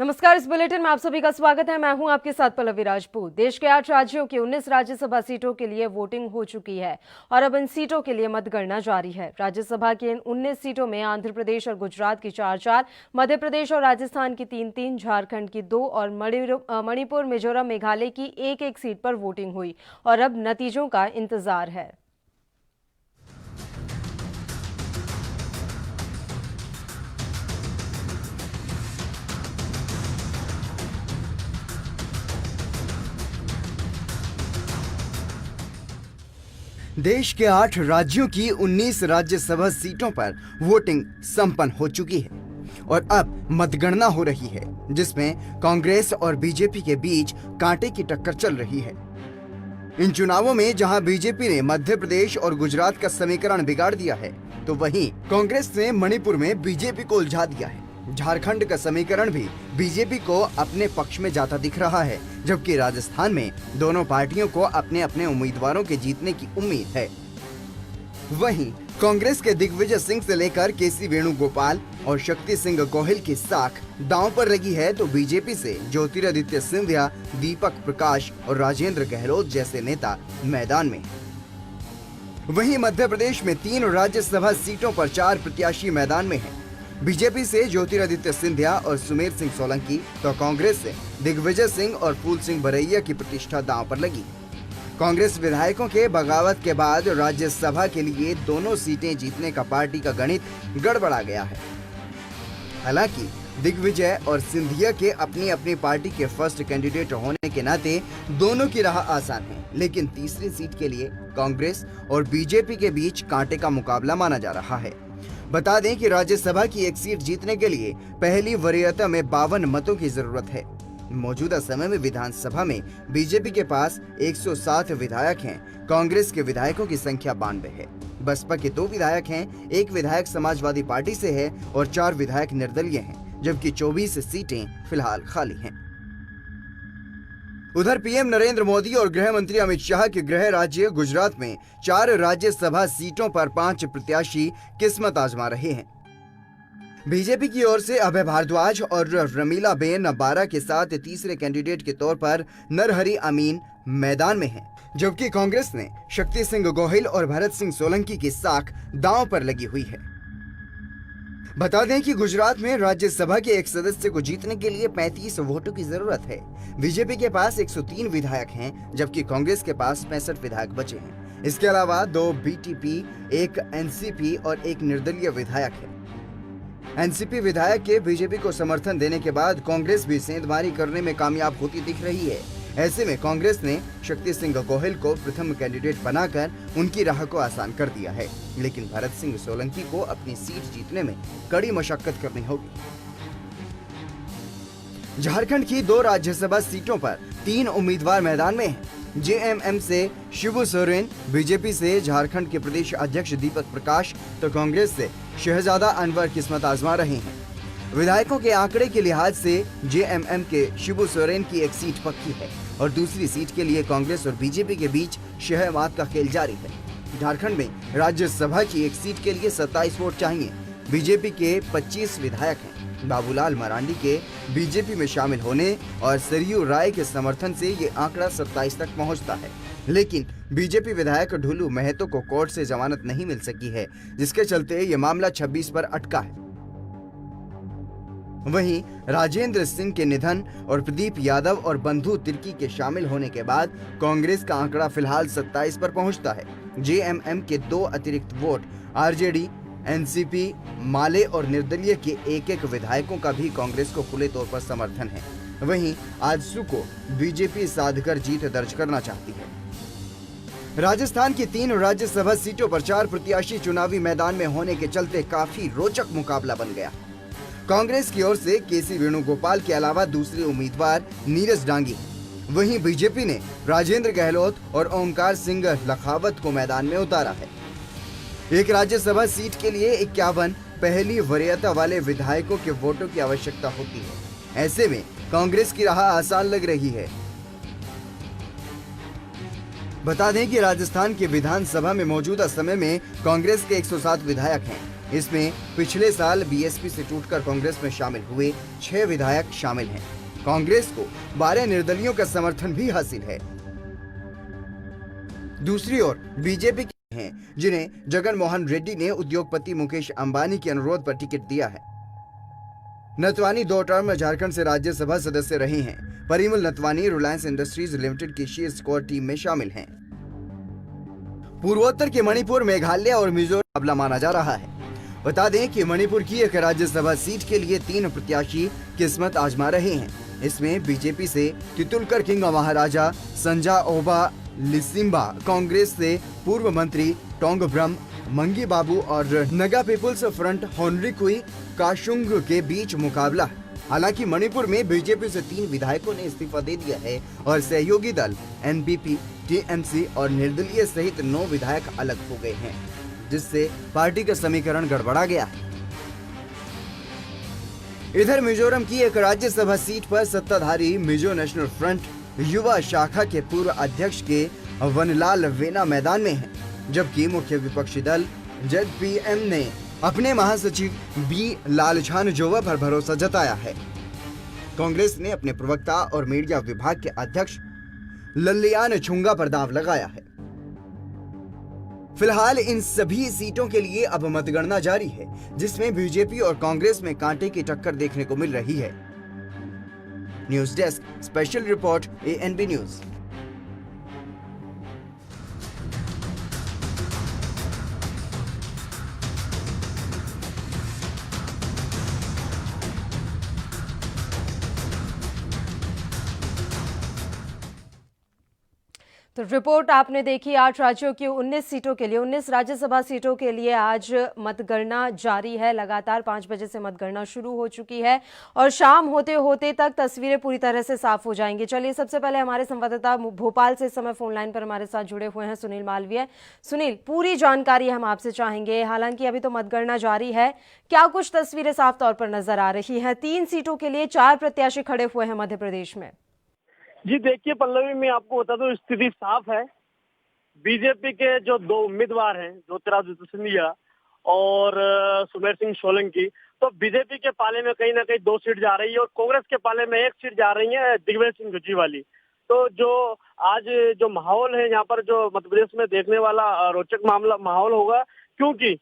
नमस्कार, इस बुलेटिन में आप सभी का स्वागत है। मैं हूं आपके साथ पल्लवी राजपूत। देश के 8 राज्यों की 19 राज्यसभा सीटों के लिए वोटिंग हो चुकी है और अब इन सीटों के लिए मतगणना जारी है। राज्यसभा की इन 19 सीटों में आंध्र प्रदेश और गुजरात की 4-4, मध्य प्रदेश और राजस्थान की 3-3, झारखंड की 2 और मणिपुर, मिजोरम, मेघालय की 1-1 सीट पर वोटिंग हुई और अब नतीजों का इंतजार है। देश के 8 राज्यों की 19 राज्यसभा सीटों पर वोटिंग संपन्न हो चुकी है और अब मतगणना हो रही है, जिसमें कांग्रेस और बीजेपी के बीच कांटे की टक्कर चल रही है। इन चुनावों में जहां बीजेपी ने मध्य प्रदेश और गुजरात का समीकरण बिगाड़ दिया है, तो वहीं कांग्रेस ने मणिपुर में बीजेपी को उलझा दिया है। झारखंड का समीकरण भी बीजेपी को अपने पक्ष में जाता दिख रहा है, जबकि राजस्थान में दोनों पार्टियों को अपने अपने उम्मीदवारों के जीतने की उम्मीद है। वहीं कांग्रेस के दिग्विजय सिंह से लेकर केसी वेणुगोपाल और शक्ति सिंह गोहिल की साख दांव पर लगी है, तो बीजेपी से ज्योतिरादित्य सिंधिया, दीपक प्रकाश और राजेंद्र गहलोत जैसे नेता मैदान में। वहीं मध्य प्रदेश में 3 राज्यसभा सीटों पर 4 प्रत्याशी मैदान में हैं। बीजेपी से ज्योतिरादित्य सिंधिया और सुमेर सिंह सोलंकी, तो कांग्रेस से दिग्विजय सिंह और फूल सिंह बरैया की प्रतिष्ठा दांव पर लगी। कांग्रेस विधायकों के बगावत के बाद राज्यसभा के लिए दोनों सीटें जीतने का पार्टी का गणित गड़बड़ा गया है। हालांकि दिग्विजय और सिंधिया के अपनी अपनी पार्टी के फर्स्ट कैंडिडेट होने के नाते दोनों की राह आसान है, लेकिन तीसरी सीट के लिए कांग्रेस और बीजेपी के बीच कांटे का मुकाबला माना जा रहा है। बता दें कि राज्यसभा की एक सीट जीतने के लिए पहली वरीयता में 52 मतों की जरूरत है। मौजूदा समय में विधानसभा में बीजेपी के पास 107 विधायक हैं, कांग्रेस के विधायकों की संख्या 92 है। बसपा के 2 विधायक हैं, 1 विधायक समाजवादी पार्टी से है और 4 विधायक निर्दलीय हैं, जबकि 24 सीटें फिलहाल खाली हैं। उधर पीएम नरेंद्र मोदी और गृह मंत्री अमित शाह के गृह राज्य गुजरात में 4 राज्यसभा सीटों पर 5 प्रत्याशी किस्मत आजमा रहे हैं। बीजेपी की ओर से अभय भारद्वाज और रमीला बेन बारा के साथ तीसरे कैंडिडेट के तौर पर नरहरि अमीन मैदान में हैं, जबकि कांग्रेस ने शक्ति सिंह गोहिल और भरत सिंह सोलंकी की साख दांव पर लगी हुई है। बता दें कि गुजरात में राज्यसभा के एक सदस्य को जीतने के लिए 35 वोटों की जरूरत है। बीजेपी के पास 103 विधायक हैं, जबकि कांग्रेस के पास 65 विधायक बचे हैं। इसके अलावा 2 बीटीपी, 1 एनसीपी और 1 निर्दलीय विधायक है। एनसीपी विधायक के बीजेपी को समर्थन देने के बाद कांग्रेस भी सेंधमारी करने में कामयाब होती दिख रही है। ऐसे में कांग्रेस ने शक्ति सिंह गोहिल को प्रथम कैंडिडेट बनाकर उनकी राह को आसान कर दिया है, लेकिन भरत सिंह सोलंकी को अपनी सीट जीतने में कड़ी मशक्कत करनी होगी। झारखंड की 2 राज्यसभा सीटों पर 3 उम्मीदवार मैदान में हैं। जेएमएम से शिबू सोरेन, बीजेपी से झारखंड के प्रदेश अध्यक्ष दीपक प्रकाश, तो कांग्रेस से शहजादा अनवर किस्मत आजमा रहे हैं। विधायकों के आंकड़े के लिहाज से जेएमएम के शिबू सोरेन की एक सीट पक्की है और दूसरी सीट के लिए कांग्रेस और बीजेपी के बीच शहमात का खेल जारी है। झारखंड में राज्यसभा की एक सीट के लिए 27 वोट चाहिए। बीजेपी के 25 विधायक हैं। बाबूलाल मरांडी के बीजेपी में शामिल होने और सरयू राय के समर्थन से ये आंकड़ा 27 तक पहुंचता है, लेकिन बीजेपी विधायक ढुलू महतो को कोर्ट से जमानत नहीं मिल सकी है, जिसके चलते ये मामला 26 पर अटका है। वहीं राजेंद्र सिंह के निधन और प्रदीप यादव और बंधु तिर्की के शामिल होने के बाद कांग्रेस का आंकड़ा फिलहाल 27 पर पहुंचता है। जेएमएम के 2 अतिरिक्त वोट, आरजेडी, एनसीपी, माले और निर्दलीय के 1-1 विधायकों का भी कांग्रेस को खुले तौर पर समर्थन है। वहीं आजसू को बीजेपी साधकर जीत दर्ज करना चाहती है। राजस्थान की 3 राज्यसभा सीटों पर 4 प्रत्याशी चुनावी मैदान में होने के चलते काफी रोचक मुकाबला बन गया। कांग्रेस की ओर से केसी वेणुगोपाल के अलावा दूसरे उम्मीदवार नीरज डांगी, वहीं बीजेपी ने राजेंद्र गहलोत और ओमकार सिंह लखावत को मैदान में उतारा है। एक राज्यसभा सीट के लिए 51 पहली वरीयता वाले विधायकों के वोटों की आवश्यकता होती है। ऐसे में कांग्रेस की राह आसान लग रही है। बता दें कि राजस्थान के विधानसभा में मौजूदा समय में कांग्रेस के 107 विधायक हैं, इसमें पिछले साल बीएसपी से टूटकर कांग्रेस में शामिल हुए 6 विधायक शामिल हैं। कांग्रेस को 12 निर्दलियों का समर्थन भी हासिल है। दूसरी ओर बीजेपी के हैं जिन्हें जगन मोहन रेड्डी ने उद्योगपति मुकेश अंबानी के अनुरोध पर टिकट दिया है। नतवानी 2 टर्म झारखंड से राज्यसभा सदस्य रहे हैं। परिमल नतवानी रिलायंस इंडस्ट्रीज लिमिटेड की शी स्क्वाड टीम में शामिल हैं। पूर्वोत्तर के मणिपुर, मेघालय और मिजोरम मुकाबला माना जा रहा है। बता दें कि मणिपुर की एक राज्यसभा सीट के लिए 3 प्रत्याशी किस्मत आजमा रहे हैं। इसमें बीजेपी से तितुलकर किंग महाराजा संजा ओबा लिसिम्बा, कांग्रेस से पूर्व मंत्री टोंग ब्रह्म मंगी बाबू और नगा पीपुल्स फ्रंट होनरिकुई काशुंग के बीच मुकाबला है। हालांकि मणिपुर में बीजेपी से 3 विधायकों ने इस्तीफा दे दिया है और सहयोगी दल एनपीपी, टीएमसी और निर्दलीय सहित 9 विधायक अलग हो गए हैं, जिससे पार्टी का समीकरण गड़बड़ा गया है। इधर मिजोरम की एक राज्यसभा सीट पर सत्ताधारी मिजो नेशनल फ्रंट युवा शाखा के पूर्व अध्यक्ष के वनलाल वेना मैदान में है, जबकि मुख्य विपक्षी दल जेडपीएम ने अपने महासचिव बी लालछानजोवा पर भरोसा जताया है। कांग्रेस ने अपने प्रवक्ता और मीडिया विभाग के अध्यक्ष लल्लियान छुंगा पर दांव लगाया है। फिलहाल इन सभी सीटों के लिए अब मतगणना जारी है, जिसमें बीजेपी और कांग्रेस में कांटे की टक्कर देखने को मिल रही है। News desk special report ANB news. तो रिपोर्ट आपने देखी। 8 राज्यों की 19 सीटों के लिए 19 राज्यसभा सीटों के लिए आज मतगणना जारी है। लगातार 5 बजे से मतगणना शुरू हो चुकी है और शाम होते होते तक तस्वीरें पूरी तरह से साफ हो जाएंगी। चलिए सबसे पहले हमारे संवाददाता भोपाल से इस समय फोन लाइन पर हमारे साथ जुड़े हुए हैं सुनील मालवीय। सुनील, पूरी जानकारी हम आपसे चाहेंगे। हालांकि अभी तो मतगणना जारी है, क्या कुछ तस्वीरें साफ तौर पर नजर आ रही है? 3 सीटों के लिए 4 प्रत्याशी खड़े हुए हैं मध्य प्रदेश में। जी देखिए पल्लवी, मैं आपको बता दूं स्थिति साफ है। बीजेपी के जो 2 उम्मीदवार हैं, ज्योतिरादित्य सिंधिया और सुमेर सिंह सोलंकी, तो बीजेपी के पाले में कहीं ना कहीं 2 सीट जा रही है और कांग्रेस के पाले में 1 सीट जा रही है दिग्विजय सिंह झुंझुनवाला। तो जो आज जो माहौल है यहाँ पर, जो मध्य प्रदेश में देखने वाला रोचक माहौल होगा, क्योंकि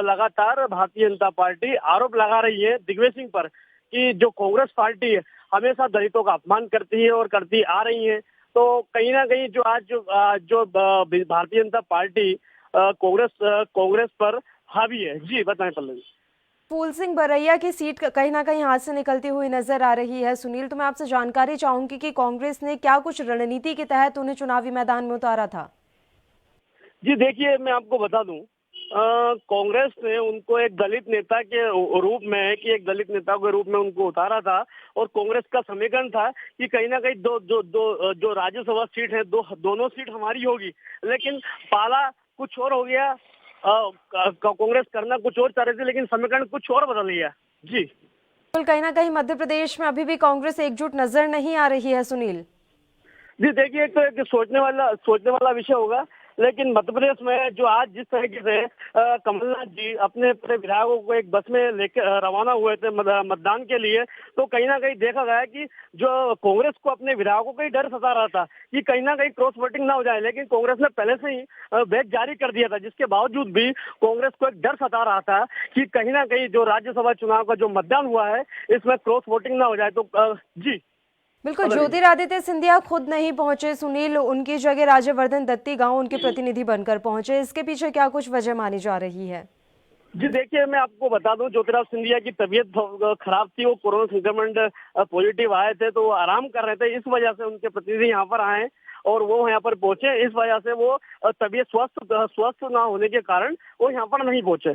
लगातार भारतीय जनता पार्टी आरोप लगा रही है दिग्विजय सिंह पर कि जो कांग्रेस पार्टी है हमेशा दलितों का अपमान करती है और करती आ रही है। तो कहीं ना कहीं जो आज जो भारतीय जनता पार्टी कांग्रेस पर हावी है। जी बताएं पल्लवी। फूल सिंह बरैया की सीट कहीं ना कहीं हाथ से निकलती हुई नजर आ रही है। सुनील, तो मैं आपसे जानकारी चाहूंगी कि कांग्रेस ने क्या कुछ रणनीति के तहत उन्हें चुनावी मैदान में उतारा था? जी देखिए, मैं आपको बता दूं, कांग्रेस ने उनको एक दलित नेता के रूप में उनको उतारा था और कांग्रेस का समीकरण था कि कहीं ना कहीं जो राज्यसभा सीट है, दोनों सीट हमारी होगी, लेकिन पाला कुछ और हो गया। कांग्रेस करना कुछ और चाह रही थी, लेकिन समीकरण कुछ और बदल गया। जी कहीं ना कहीं मध्य प्रदेश में अभी भी कांग्रेस एकजुट नजर नहीं आ रही है सुनील। जी देखिए, एक तो एक सोचने वाला विषय होगा, लेकिन मध्य प्रदेश में जो आज जिस तरीके से कमलनाथ जी अपने विधायकों को एक बस में लेकर रवाना हुए थे मतदान के लिए, तो कहीं ना कहीं देखा गया कि जो कांग्रेस को अपने विधायकों का ही डर सता रहा था कि कहीं ना कहीं क्रॉस वोटिंग ना हो जाए, लेकिन कांग्रेस ने पहले से ही व्हिप जारी कर दिया था, जिसके बावजूद भी कांग्रेस को एक डर सता रहा था कि कहीं ना कहीं जो राज्यसभा चुनाव का जो मतदान हुआ है इसमें क्रॉस वोटिंग ना हो जाए। तो जी बिल्कुल, ज्योतिरादित्य सिंधिया खुद नहीं पहुंचे सुनील, उनकी जगह राज्यवर्धन दत्तीगांव उनके प्रतिनिधि बनकर पहुंचे। इसके पीछे क्या कुछ वजह मानी जा रही है? जी देखिए, मैं आपको बता दूं, ज्योतिरादित्य सिंधिया की तबीयत खराब थी, वो कोरोना संक्रमण पॉजिटिव आए थे, तो वो आराम कर रहे थे। इस वजह से उनके प्रतिनिधि यहाँ पर आए और वो यहाँ पर पहुंचे। इस वजह से वो तबीयत स्वस्थ ना होने के कारण वो यहाँ पर नहीं पहुंचे।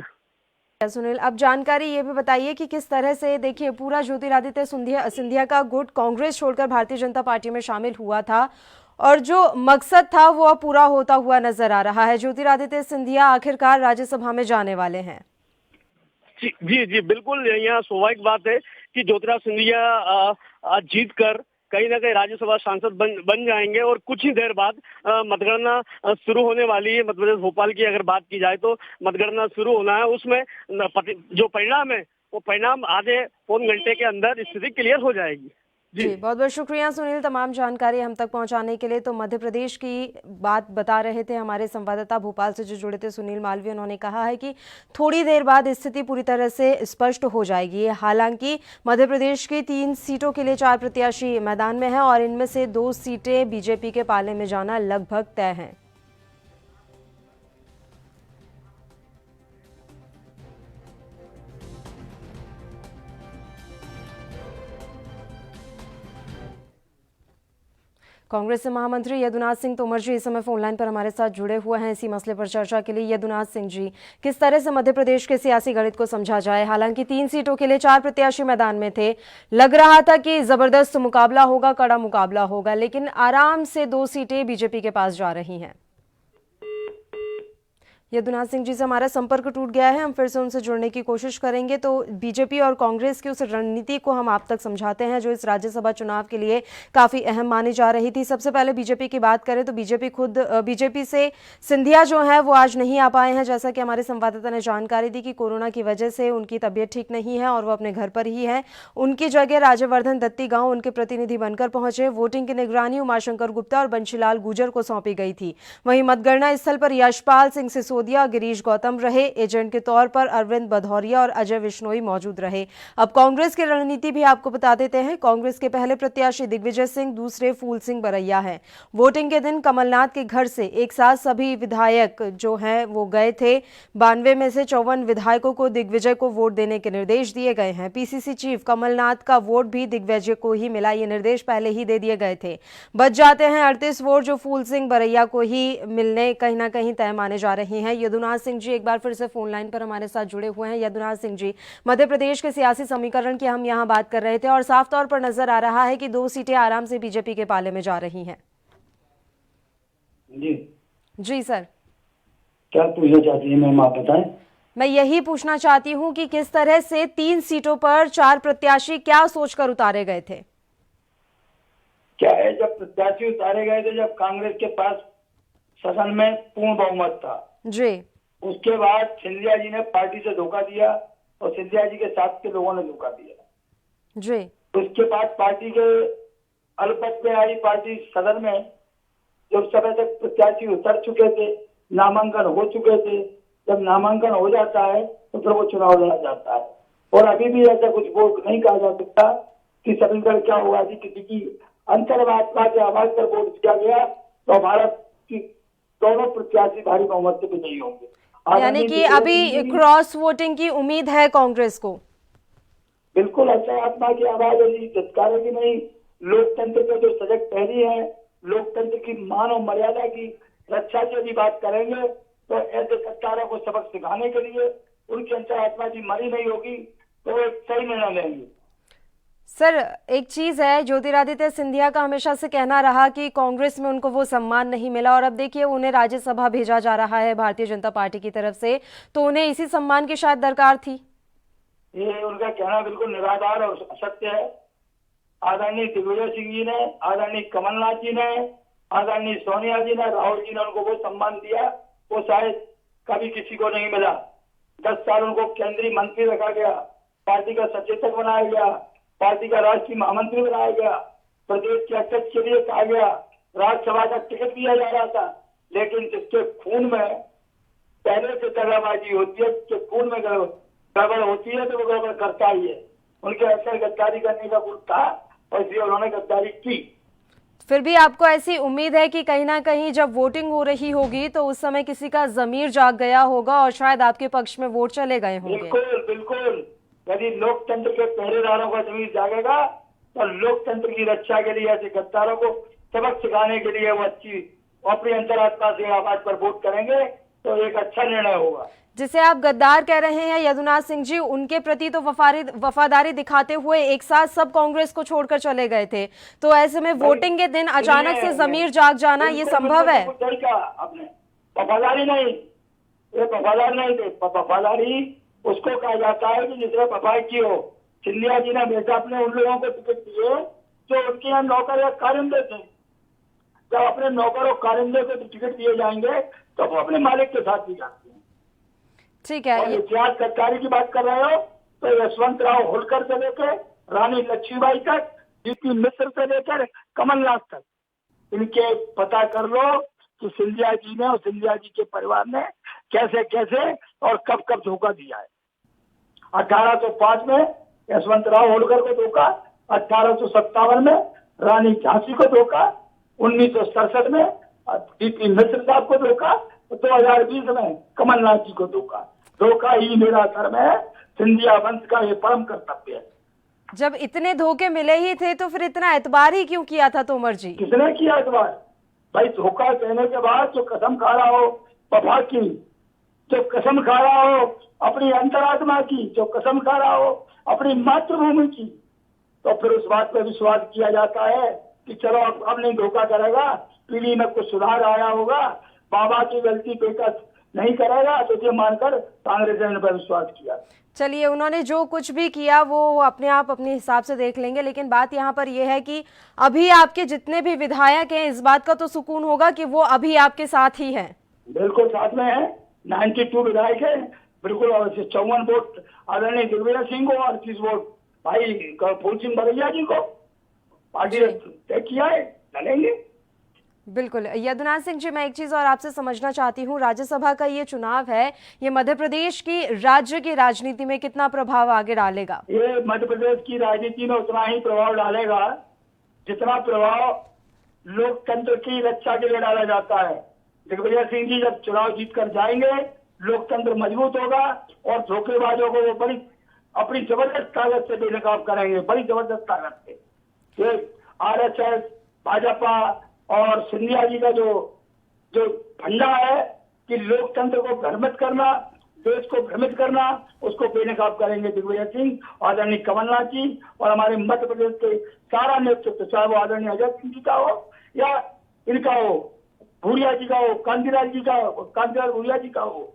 सुनील, अब जानकारी ये भी बताइए कि किस तरह से, देखिए पूरा ज्योतिरादित्य सिंधिया का गुट कांग्रेस छोड़कर भारतीय जनता पार्टी में शामिल हुआ था और जो मकसद था वो अब पूरा होता हुआ नजर आ रहा है। ज्योतिरादित्य सिंधिया आखिरकार राज्यसभा में जाने वाले हैं। जी बिल्कुल, यहाँ स्वाभाविक बात है कि ज्योतिरादित्य सिंधिया जीत कर कहीं ना कहीं राज्यसभा सांसद बन जाएंगे और कुछ ही देर बाद मतगणना शुरू होने वाली है। मध्य प्रदेश भोपाल की अगर बात की जाए तो मतगणना शुरू होना है, उसमें जो परिणाम है वो परिणाम आधे पौन घंटे के अंदर स्थिति क्लियर हो जाएगी। जी बहुत बहुत शुक्रिया सुनील, तमाम जानकारी हम तक पहुंचाने के लिए। तो मध्य प्रदेश की बात बता रहे थे हमारे संवाददाता भोपाल से जो जुड़े थे सुनील मालवीय। उन्होंने कहा है कि थोड़ी देर बाद स्थिति पूरी तरह से स्पष्ट हो जाएगी। हालांकि मध्य प्रदेश की 3 सीटों के लिए 4 प्रत्याशी मैदान में हैं और इनमें से 2 सीटें बीजेपी के पाले में जाना लगभग तय है। कांग्रेस से महामंत्री यदुनाथ सिंह तोमर जी इस समय फोनलाइन पर हमारे साथ जुड़े हुए हैं इसी मसले पर चर्चा के लिए। यदुनाथ सिंह जी, किस तरह से मध्य प्रदेश के सियासी गणित को समझा जाए? हालांकि 3 सीटों के लिए 4 प्रत्याशी मैदान में थे, लग रहा था कि जबरदस्त मुकाबला होगा, कड़ा मुकाबला होगा, लेकिन आराम से 2 सीटें बीजेपी के पास जा रही हैं। यदुनाथ सिंह जी से हमारा संपर्क टूट गया है, हम फिर से उनसे जुड़ने की कोशिश करेंगे। तो बीजेपी और कांग्रेस की उस रणनीति को हम आप तक समझाते हैं जो इस राज्यसभा चुनाव के लिए काफ़ी अहम मानी जा रही थी। सबसे पहले बीजेपी की बात करें तो बीजेपी से सिंधिया जो है वो आज नहीं आ पाए हैं, जैसा कि हमारे संवाददाता ने जानकारी दी कि कोरोना की वजह से उनकी तबीयत ठीक नहीं है और वो अपने घर पर ही है। उनकी जगह राज्यवर्धन दत्ती गाँव उनके प्रतिनिधि बनकर पहुंचे। वोटिंग की निगरानी उमाशंकर गुप्ता और बंशीलाल गुर्जर को सौंपी गई थी। वहीं मतगणना स्थल पर यशपाल सिंह सिसोदिया, गिरीश गौतम रहे। एजेंट के तौर पर अरविंद भदौरिया और अजय विश्नोई मौजूद रहे। अब कांग्रेस की रणनीति भी आपको बता देते हैं। कांग्रेस के पहले प्रत्याशी दिग्विजय सिंह, दूसरे फूल सिंह बरैया हैं। वोटिंग के दिन कमलनाथ के घर से एक साथ सभी विधायक जो हैं वो गए थे। 92 में से 54 विधायकों को दिग्विजय को वोट देने के निर्देश दिए गए हैं। पीसीसी चीफ कमलनाथ का वोट भी दिग्विजय को ही मिला, ये निर्देश पहले ही दे दिए गए थे। बच जाते हैं 38 वोट जो फूल सिंह बरैया को ही मिलने कहीं ना कहीं तय माने जा रहे हैं। यदुनाथ सिंह जी एक बार फिर से फोन लाइन पर हमारे साथ जुड़े हुए हैं। यदुनाथ सिंह जी, मध्य प्रदेश के सियासी समीकरण की हम यहाँ बात कर रहे थे और साफ तौर पर नजर आ रहा है कि 2 सीटें आराम से बीजेपी के पाले में जा रही हैं। जी सर, क्या पूछना चाहती हैं मैम, आप बताएं। मैं यही पूछना चाहती हूँ कि किस तरह से 3 सीटों पर 4 प्रत्याशी क्या सोचकर उतारे गए थे? क्या है, जब प्रत्याशी उतारे गए थे, जब कांग्रेस के पास सदन में पूर्ण बहुमत था जी, उसके बाद सिंधिया जी ने पार्टी से धोखा दिया और सिंधिया जी के साथ के लोगों ने धोखा दिया जी। उसके बाद पार्टी के अल्पमत में आई पार्टी सदन में, जब समय तक प्रत्याशी उतर चुके थे, नामांकन हो चुके थे। जब नामांकन हो जाता है तो फिर वो चुनाव लड़ा जाता है। और अभी भी ऐसा कुछ वोट नहीं कहा जा सकता कि समीकरण क्या हुआ कि किसी की अंतर्वात्मा के आवाज पर वोट किया गया तो भारत की दोनों प्रत्याशी भारी बहुमत से विजयी होंगे। यानी कि अभी क्रॉस वोटिंग की उम्मीद है कांग्रेस को? बिल्कुल, अंतरात्मा की आवाज है, धत्कारे की नहीं। लोकतंत्र के जो सजग पहरी है, लोकतंत्र की मान और मर्यादा की रक्षा की यदि बात करेंगे तो ऐसे सत्तारों को सबक सिखाने के लिए उनकी अंतरात्मा की मरी नहीं होगी तो वो एक सही निर्णय लेंगे। सर, एक चीज है, ज्योतिरादित्य सिंधिया का हमेशा से कहना रहा कि कांग्रेस में उनको वो सम्मान नहीं मिला और अब देखिए उन्हें राज्यसभा भेजा जा रहा है भारतीय जनता पार्टी की तरफ से, तो उन्हें इसी सम्मान की शायद दरकार थी। ये उनका कहना बिल्कुल निराधार और असत्य है। आदरणीय दिग्विजय सिंह जी ने, आदरणीय कमलनाथ जी ने, आदरणीय सोनिया जी ने, राहुल जी ने उनको वो सम्मान दिया वो शायद कभी किसी को नहीं मिला। 10 साल उनको केंद्रीय मंत्री रखा गया, पार्टी का सचेतक बनाया गया, पार्टी का राष्ट्रीय महामंत्री बनाया गया, प्रदेश के अध्यक्ष के लिए कहा गया, राज्यसभा का टिकट दिया जा रहा था। लेकिन जिसके खून में पहले से दगाबाजी होती है, जिसके खून में गड़बड़ होती है तो वो गड़बड़ करता ही है। उनके अंदर गद्दारी करने का गुण था और इसलिए उन्होंने गद्दारी की। फिर भी आपको ऐसी उम्मीद है कि कहीं ना कहीं जब वोटिंग हो रही होगी तो उस समय किसी का जमीर जाग गया होगा और शायद आपके पक्ष में वोट चले गए होंगे? बिल्कुल बिल्कुल, यदि लोकतंत्र के पहरेदारों का जमीर जागेगा तो लोकतंत्र की रक्षा के लिए ऐसे गद्दारों को सबक सिखाने के लिए वो अपनी अंतरात्मा से आवाज पर वोट करेंगे तो एक अच्छा निर्णय होगा। जिसे आप गद्दार कह रहे हैं यदुनाथ सिंह जी, उनके प्रति तो वफादारी दिखाते हुए एक साथ सब कांग्रेस को छोड़कर चले गए थे, तो ऐसे में वोटिंग के दिन अचानक से जमीर जाग जाना ये संभव है? आपने वफादारी नहीं, ये वफादार नहीं थे। वफादारी उसको कहा जाता है कि जिसने वफा की हो। सिंधिया जी ने हमेशा अपने उन लोगों को टिकट दिए जो उनके यहाँ नौकर या कारिंदे थे, जब अपने नौकर और कारिंदे को टिकट दिए जाएंगे तो वो अपने मालिक के साथ भी जाते हैं। ठीक है। और इतिहास सत्कारी की बात कर रहे हो तो यशवंतराव होलकर से लेकर रानी लक्ष्मीबाई तक, जीती मिश्र से लेकर कमलनाथ तक, इनके पता कर लो कि सिंधिया जी ने और सिंधिया जी के परिवार ने कैसे कैसे और कब कब धोखा दिया है। 1805 में यशवंतराव होलकर को धोखा, 1857 में रानी झांसी को धोखा, 1967 में जीती मिश्र साहब को धोखा, 2020 में कमलनाथ जी को धोखा। धोखा ही मेरा धर्म है, सिंधिया वंश का ये परम कर्तव्य है। जब इतने धोखे मिले ही थे तो फिर इतना एतबार ही क्यों किया था तोमर जी? किसने किया एतबार? भाई धोखा देने के बाद जो कसम खा रहा हो वफा की, जो कसम खा रहा हो अपनी अंतरात्मा की, जो कसम खा रहा हो अपनी मातृभूमि की, तो फिर उस बात पर विश्वास किया जाता है कि चलो अब नहीं धोखा करेगा, पीढ़ी में कुछ सुधार आया होगा, बाबा की गलती बेटा नहीं करेगा, तो ये मानकर कांग्रेस ने इन पर विश्वास किया। चलिए, उन्होंने जो कुछ भी किया वो अपने आप अपने हिसाब से देख लेंगे, लेकिन बात यहाँ पर यह है कि अभी आपके जितने भी विधायक हैं, इस बात का तो सुकून होगा कि वो अभी आपके साथ ही हैं। बिल्कुल साथ में है, 92 विधायक है, बिल्कुल। 54 वोट आदरणीय दिग्विजय सिंह को और 30 वोट भाई फूल सिंह बरैया जी को पार्टी ने तय किया है, लड़ेंगे। बिल्कुल। यदुनाथ सिंह जी, मैं एक चीज और आपसे समझना चाहती हूँ, राज्यसभा का ये चुनाव है, ये मध्य प्रदेश की राज्य की राजनीति में कितना प्रभाव आगे डालेगा? ये मध्य प्रदेश की राजनीति में उतना ही प्रभाव डालेगा जितना प्रभाव लोकतंत्र की रक्षा के लिए डाला जाता है। दिग्विजय सिंह जी जब चुनाव जीत कर जाएंगे, लोकतंत्र मजबूत होगा और धोखेबाजों को वो बड़ी अपनी जबरदस्त ताकत से बेनकाब करेंगे, बड़ी जबरदस्त ताकत से। ये RSS, भाजपा और सिंधिया जी का जो फंडा है कि लोकतंत्र को भ्रमित करना, देश को भ्रमित करना, उसको बेनकाब करेंगे दिग्विजय सिंह, आदरणीय कमलनाथ जी और हमारे मध्य प्रदेश के सारा नेतृत्व, चाहे वो आदरणीय अजय सिंह जी का हो या इनका हो, भूरिया जी का हो, कांतिलाल जी का हो, कांतिलाल भूरिया जी का हो,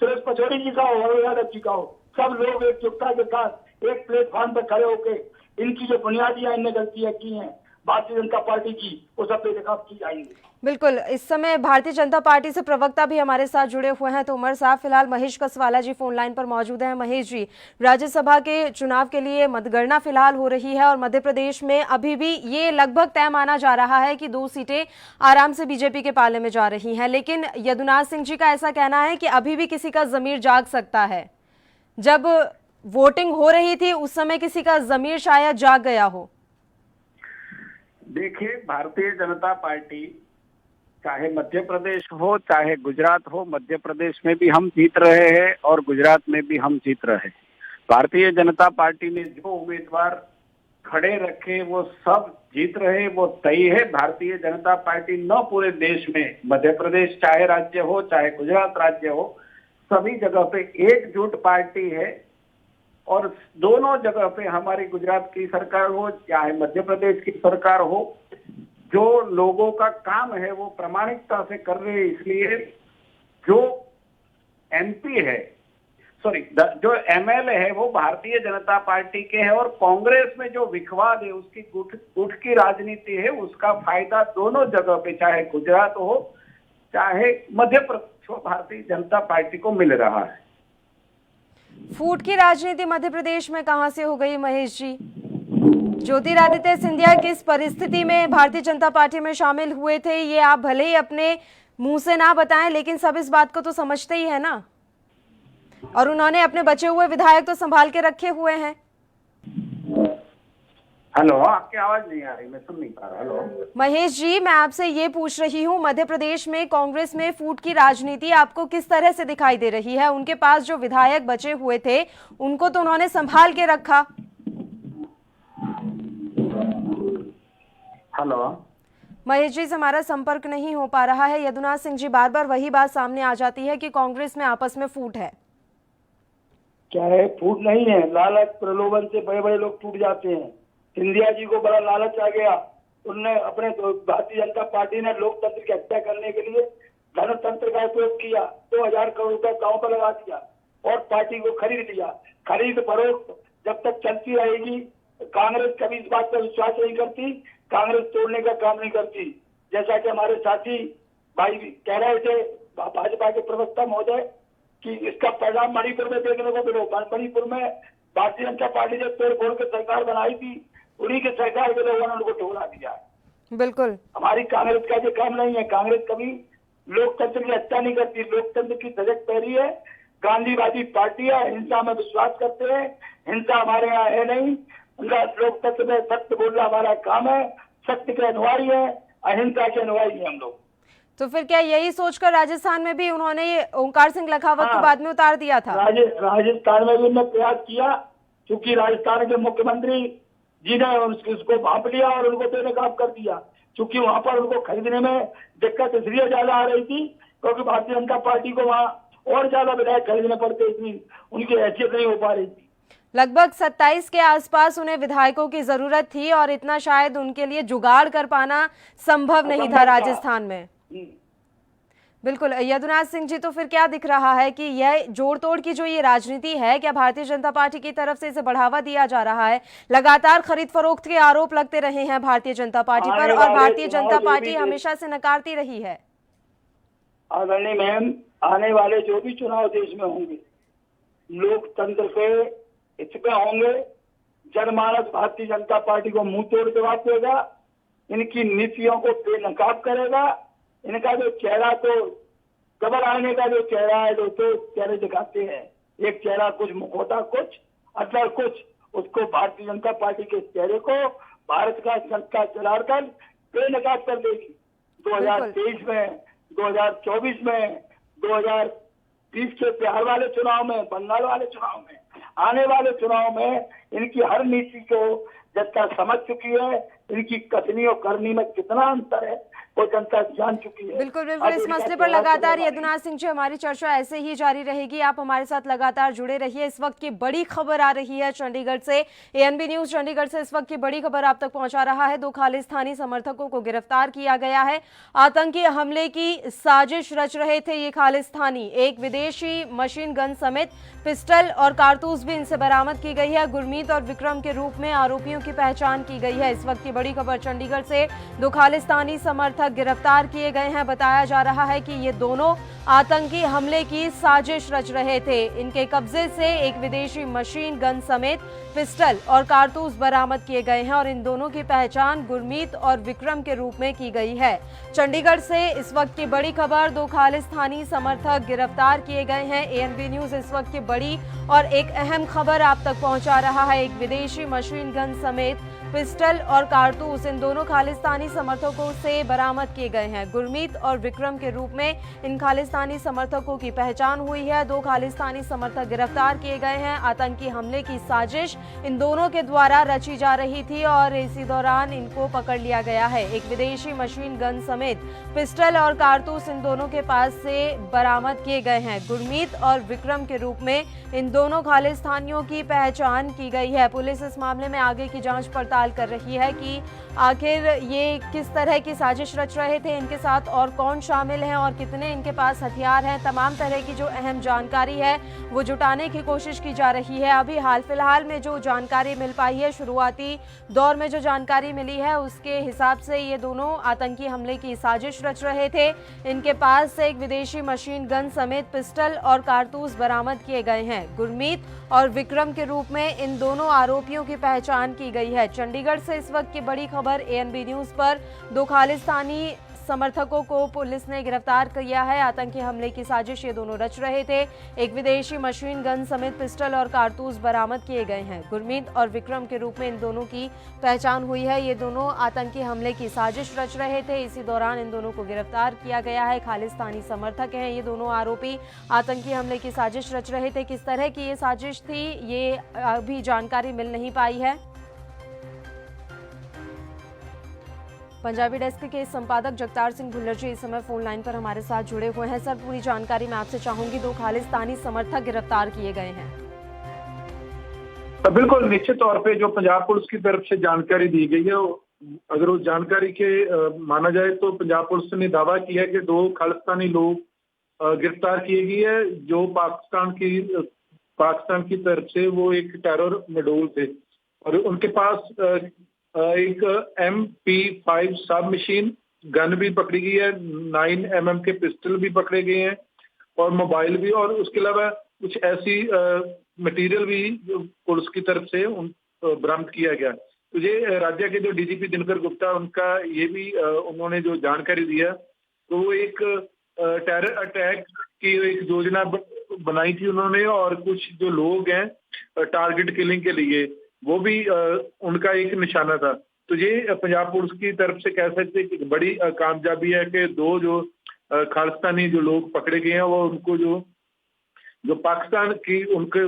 सुरेश पचौरी जी का हो, अरुण यादव जी का हो, सब लोग एकजुटता के साथ एक प्लेटफॉर्म पर खड़े होकर इनकी जो बुनियादियां इनने गलतियां की हैं भारतीय जनता पार्टी की, वो सब बेनकाब की जाएंगी। बिल्कुल। इस समय भारतीय जनता पार्टी से प्रवक्ता भी हमारे साथ जुड़े हुए हैं तोमर साहब। फिलहाल महेश कसवाला जी फोन लाइन पर मौजूद हैं। महेश जी, राज्यसभा के चुनाव के लिए मतगणना फिलहाल हो रही है और मध्य प्रदेश में अभी भी ये लगभग तय माना जा रहा है कि 2 सीटें आराम से बीजेपी के पाले में जा रही हैं, लेकिन यदुनाथ सिंह जी का ऐसा कहना है कि अभी भी किसी का जमीर जाग सकता है। जब वोटिंग हो रही थी उस समय किसी का जमीर शायद जाग गया हो। देखिए, भारतीय जनता पार्टी चाहे मध्य प्रदेश हो चाहे गुजरात हो, मध्य प्रदेश में भी हम जीत रहे हैं और गुजरात में भी हम जीत रहे हैं। भारतीय जनता पार्टी ने जो उम्मीदवार खड़े रखे वो सब जीत रहे, वो तय है। भारतीय जनता पार्टी न पूरे देश में, मध्य प्रदेश चाहे राज्य हो चाहे गुजरात राज्य हो, सभी जगह पे एकजुट पार्टी है और दोनों जगह पे हमारी गुजरात की सरकार हो चाहे मध्य प्रदेश की सरकार हो, जो लोगों का काम है वो प्रामाणिकता से कर रहे हैं। इसलिए जो MP है, जो MLA है वो भारतीय जनता पार्टी के हैं और कांग्रेस में जो विखवाद है, उसकी गुट की राजनीति है, उसका फायदा दोनों जगह पे, चाहे गुजरात हो चाहे मध्य प्रदेश हो, भारतीय जनता पार्टी को मिल रहा है। फूट की राजनीति मध्य प्रदेश में कहां से हो गई महेश जी? ज्योतिरादित्य सिंधिया किस परिस्थिति में भारतीय जनता पार्टी में शामिल हुए थे, ये आप भले ही अपने मुंह से ना बताएं, लेकिन सब इस बात को तो समझते ही है ना। और उन्होंने अपने बचे हुए विधायक तो संभाल के रखे हुए हैं। हेलो, आपकी आवाज नहीं आ रही, मैं सुन नहीं पा रहा। हेलो महेश जी, मैं आपसे ये पूछ रही हूँ, मध्य प्रदेश में कांग्रेस में फूट की राजनीति आपको किस तरह से दिखाई दे रही है? उनके पास जो विधायक बचे हुए थे उनको तो उन्होंने संभाल के रखा। हेलो महेश जी से हमारा संपर्क नहीं हो पा रहा है। यदुनाथ सिंह जी, बार बार वही बात सामने आ जाती है कि कांग्रेस में आपस में फूट है। क्या है? फूट नहीं है, लालच प्रलोभन से बड़े बड़े लोग टूट जाते हैं। सिंधिया जी को बड़ा लालच आ गया, उनने अपने भारतीय जनता पार्टी ने लोकतंत्र की हत्या करने के लिए धनतंत्र का उपयोग किया, 2000 करोड़ रुपए गाँव पर लगा दिया और पार्टी को खरीद लिया। खरीद फरोख्त जब तक चलती रहेगी कांग्रेस कभी इस बात पर विश्वास नहीं करती, कांग्रेस तोड़ने का काम नहीं करती। जैसा कि हमारे साथी भाई कह रहे थे, भाजपा के प्रवक्ता महोदय, कि इसका परिणाम मणिपुर में देखने को मिला। मणिपुर में भारतीय जनता पार्टी ने तोड़ फोड़ के सरकार बनाई थी, उन्हीं के सरकार के लोगों ने उनको ठुकरा दिया। बिल्कुल, हमारी कांग्रेस का ये काम नहीं है। कांग्रेस कभी लोकतंत्र की हत्या नहीं करती, लोकतंत्र की धजक पहरी है, गांधीवादी पार्टी है, हिंसा में विश्वास करते हैं, हिंसा हमारे यहाँ है नहीं। लोकतंत्र में सत्य बोलना हमारा काम है, सत्य के अनुयायी है, अहिंसा के अनुयायी है हम लोग। तो फिर क्या यही सोचकर राजस्थान में भी उन्होंने ओंकार सिंह लखावत को बाद में उतार दिया था? राजस्थान में भी उन्होंने प्रयास किया, क्योंकि राजस्थान के मुख्यमंत्री जी ने उसको भांप लिया और उनको बेनकाब कर दिया, क्योंकि वहां पर उनको खरीदने में दिक्कत इसलिए ज्यादा आ रही थी क्योंकि भारतीय जनता पार्टी को वहां और ज्यादा विधायक खरीदने पड़ते, इतनी उनकी हैसियत नहीं हो पा रही थी। लगभग 27 के आसपास उन्हें विधायकों की जरूरत थी और इतना शायद उनके लिए जुगाड़ कर पाना संभव नहीं था राजस्थान में। बिल्कुल यदुनाथ सिंह जी, तो फिर क्या दिख रहा है कि यह जोड़ तोड़ की जो ये राजनीति है, क्या भारतीय जनता पार्टी की तरफ से इसे बढ़ावा दिया जा रहा है? लगातार खरीद फरोख्त के आरोप लगते रहे हैं भारतीय जनता पार्टी पर और भारतीय जनता पार्टी हमेशा से नकारती रही है। आदरणीय मैम, आने वाले जो भी चुनाव देश में होंगे, लोकतंत्र के हित में होंगे, जनमानस भारतीय जनता पार्टी को मुंह तोड़ जवाब देगा, इनकी नीतियों को बेनकाब करेगा। इनका जो चेहरा तो घबराने का जो चेहरा है, जो तो चेहरे दिखाते हैं, एक चेहरा कुछ मुखौटा कुछ असल कुछ, उसको भारतीय जनता पार्टी के चेहरे को भारत का जनता चलाकर बेनकाब कर देगी। 2023 में, 2024 में, 2020 के बिहार वाले चुनाव में, बंगाल वाले चुनाव में, आने वाले चुनाव में इनकी हर नीति को जनता समझ चुकी है। इनकी कथनी और करनी में कितना अंतर है वो जनता जान चुकी है। बिल्कुल बिल्कुल, इस मसले पर लगातार यदुनाथ सिंह जी हमारी चर्चा ऐसे ही जारी रहेगी। आप हमारे साथ लगातार जुड़े रहिए। इस वक्त की बड़ी खबर आ रही है चंडीगढ़ से। एएनबी न्यूज चंडीगढ़ से इस वक्त की बड़ी खबर आप तक पहुंचा रहा है। 2 खालिस्तानी समर्थकों को गिरफ्तार किया गया है। आतंकी हमले की साजिश रच रहे थे ये खालिस्तानी। एक विदेशी मशीन गन समेत पिस्टल और कारतूस भी इनसे बरामद की गई है। गुरमीत और विक्रम के रूप में आरोपियों की पहचान की गई है। इस वक्त की बड़ी खबर चंडीगढ़ से। 2 खालिस्तानी समर्थक गिरफ्तार किए गए हैं। बताया जा रहा है कि ये दोनों आतंकी हमले की साजिश रच रहे थे। इनके कब्जे से एक विदेशी मशीन गन समेत पिस्टल और कारतूस बरामद किए गए हैं और इन दोनों की पहचान गुरमीत और विक्रम के रूप में की गई है। चंडीगढ़ से इस वक्त की बड़ी खबर। 2 खालिस्तानी समर्थक गिरफ्तार किए गए हैं। एएनबी न्यूज इस वक्त की बड़ी और एक अहम खबर आप तक पहुंचा रहा है। एक विदेशी मशीन गन समेत पिस्टल और कारतूस इन दोनों खालिस्तानी समर्थकों से बरामद किए गए हैं। गुरमीत और विक्रम के रूप में इन खालिस्तानी समर्थकों की पहचान हुई है। 2 खालिस्तानी समर्थक गिरफ्तार किए गए हैं। आतंकी हमले की साजिश इन दोनों के द्वारा रची जा रही थी और इसी दौरान इनको पकड़ लिया गया है। एक विदेशी मशीन गन समेत पिस्टल और कारतूस इन दोनों के पास से बरामद किए गए हैं। गुरमीत और विक्रम के रूप में इन दोनों खालिस्तानियों की पहचान की गई है। पुलिस इस मामले में आगे की जांच पड़ताल कर रही है कि आखिर ये किस तरह की साजिश रच रहे थे, इनके साथ और कौन शामिल हैं और कितने इनके पास हथियार हैं। तमाम तरह की जो अहम जानकारी है वो जुटाने की कोशिश की जा रही है। अभी हाल फिलहाल में जो जानकारी मिल पाई है, शुरुआती दौर में जो जानकारी मिली है उसके हिसाब से ये दोनों आतंकी हमले की साजिश रच रहे थे। इनके पास से एक विदेशी मशीन गन समेत पिस्टल और कारतूस बरामद किए गए हैं। गुरमीत और विक्रम के रूप में इन दोनों आरोपियों की पहचान की गई है। चंडीगढ़ से इस वक्त की बड़ी खबर एएनबी न्यूज पर। 2 खालिस्तानी समर्थकों को पुलिस ने गिरफ्तार किया है। आतंकी हमले की साजिश ये दोनों रच रहे थे। एक विदेशी मशीन गन समेत पिस्टल और कारतूस बरामद किए गए हैं। गुरमीत और विक्रम के रूप में इन दोनों की पहचान हुई है। ये दोनों आतंकी हमले की साजिश रच रहे थे। इसी दौरान इन दोनों को गिरफ्तार किया गया है। खालिस्तानी समर्थक हैं ये दोनों आरोपी। आतंकी हमले की साजिश रच रहे थे। किस तरह की ये साजिश थी ये अभी जानकारी मिल नहीं पाई है। पंजाबी डेस्क के संपादक जगतार सिंह भुल्लर जी इस समय फोन लाइन पर हमारे साथ जुड़े हुए हैं। सर, पूरी जानकारी मैं आपसे चाहूंगी। 2 खालिस्तानी समर्थक गिरफ्तार किए गए हैं। बिल्कुल, निश्चित तौर पे जो पंजाब पुलिस की तरफ से जानकारी दी गई है, अगर उस जानकारी के माना जाए तो पंजाब पुलिस ने दावा किया है कि 2 खालिस्तानी लोग गिरफ्तार किए गए हैं जो पाकिस्तान की तरफ से वो एक टेरर मडोल थे। और उनके पास एक MP5 सब मशीन गन भी पकड़ी गई है, 9mm के पिस्टल भी पकड़े गए हैं और मोबाइल भी, और उसके अलावा कुछ ऐसी मटेरियल भी पुलिस की तरफ से बरामद किया गया। तो ये राज्य के जो DGP दिनकर गुप्ता, उनका ये भी उन्होंने जो जानकारी दिया, तो वो एक टेरर अटैक की एक योजना बनाई थी उन्होंने, और कुछ जो लोग हैं टारगेट किलिंग के लिए, वो भी उनका एक निशाना था। तो ये पंजाब पुलिस की तरफ से कह सकते हैं कि बड़ी कामयाबी है कि 2 जो खालिस्तानी जो लोग पकड़े गए हैं, वो उनको जो पाकिस्तान की उनके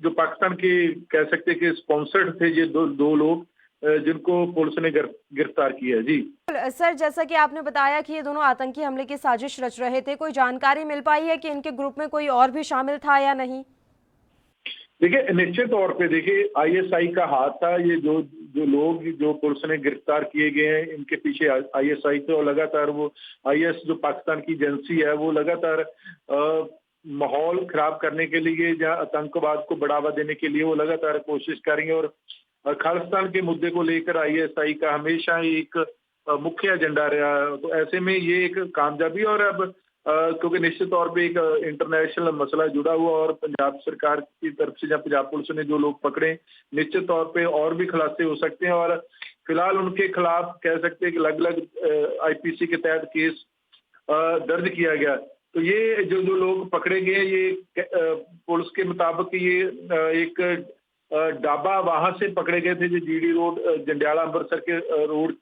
जो पाकिस्तान के कह सकते हैं कि स्पॉन्सर्ड थे, ये दो लोग जिनको पुलिस ने गिरफ्तार किया है। जी सर, जैसा कि आपने बताया कि ये दोनों आतंकी हमले की साजिश रच रहे थे, कोई जानकारी मिल पाई है कि इनके ग्रुप में कोई और भी शामिल था या नहीं? देखिए, निश्चित तौर पे देखिए ISI का हाथ था। ये जो लोग जो पुलिस ने गिरफ्तार किए गए हैं, इनके पीछे ISI तो लगातार वो IS जो पाकिस्तान की एजेंसी है, वो लगातार माहौल खराब करने के लिए या आतंकवाद को बढ़ावा देने के लिए वो लगातार कोशिश करेंगे। और खालिस्तान के मुद्दे को लेकर ISI का हमेशा एक मुख्य एजेंडा रहा। तो ऐसे में ये एक कामयाबी, और अब क्योंकि निश्चित तौर पे एक इंटरनेशनल मसला जुड़ा हुआ, और पंजाब सरकार की तरफ से या पंजाब पुलिस ने जो लोग पकड़े, निश्चित तौर पे और भी खुलासे हो सकते हैं। और फिलहाल उनके खिलाफ कह सकते हैं कि अलग अलग IPC के तहत केस दर्ज किया गया। तो ये जो लोग पकड़े गए, ये पुलिस के मुताबिक ये एक ढाबा वहां से पकड़े गए थे, जो GD रोड जंडियाला अमृतसर के रोड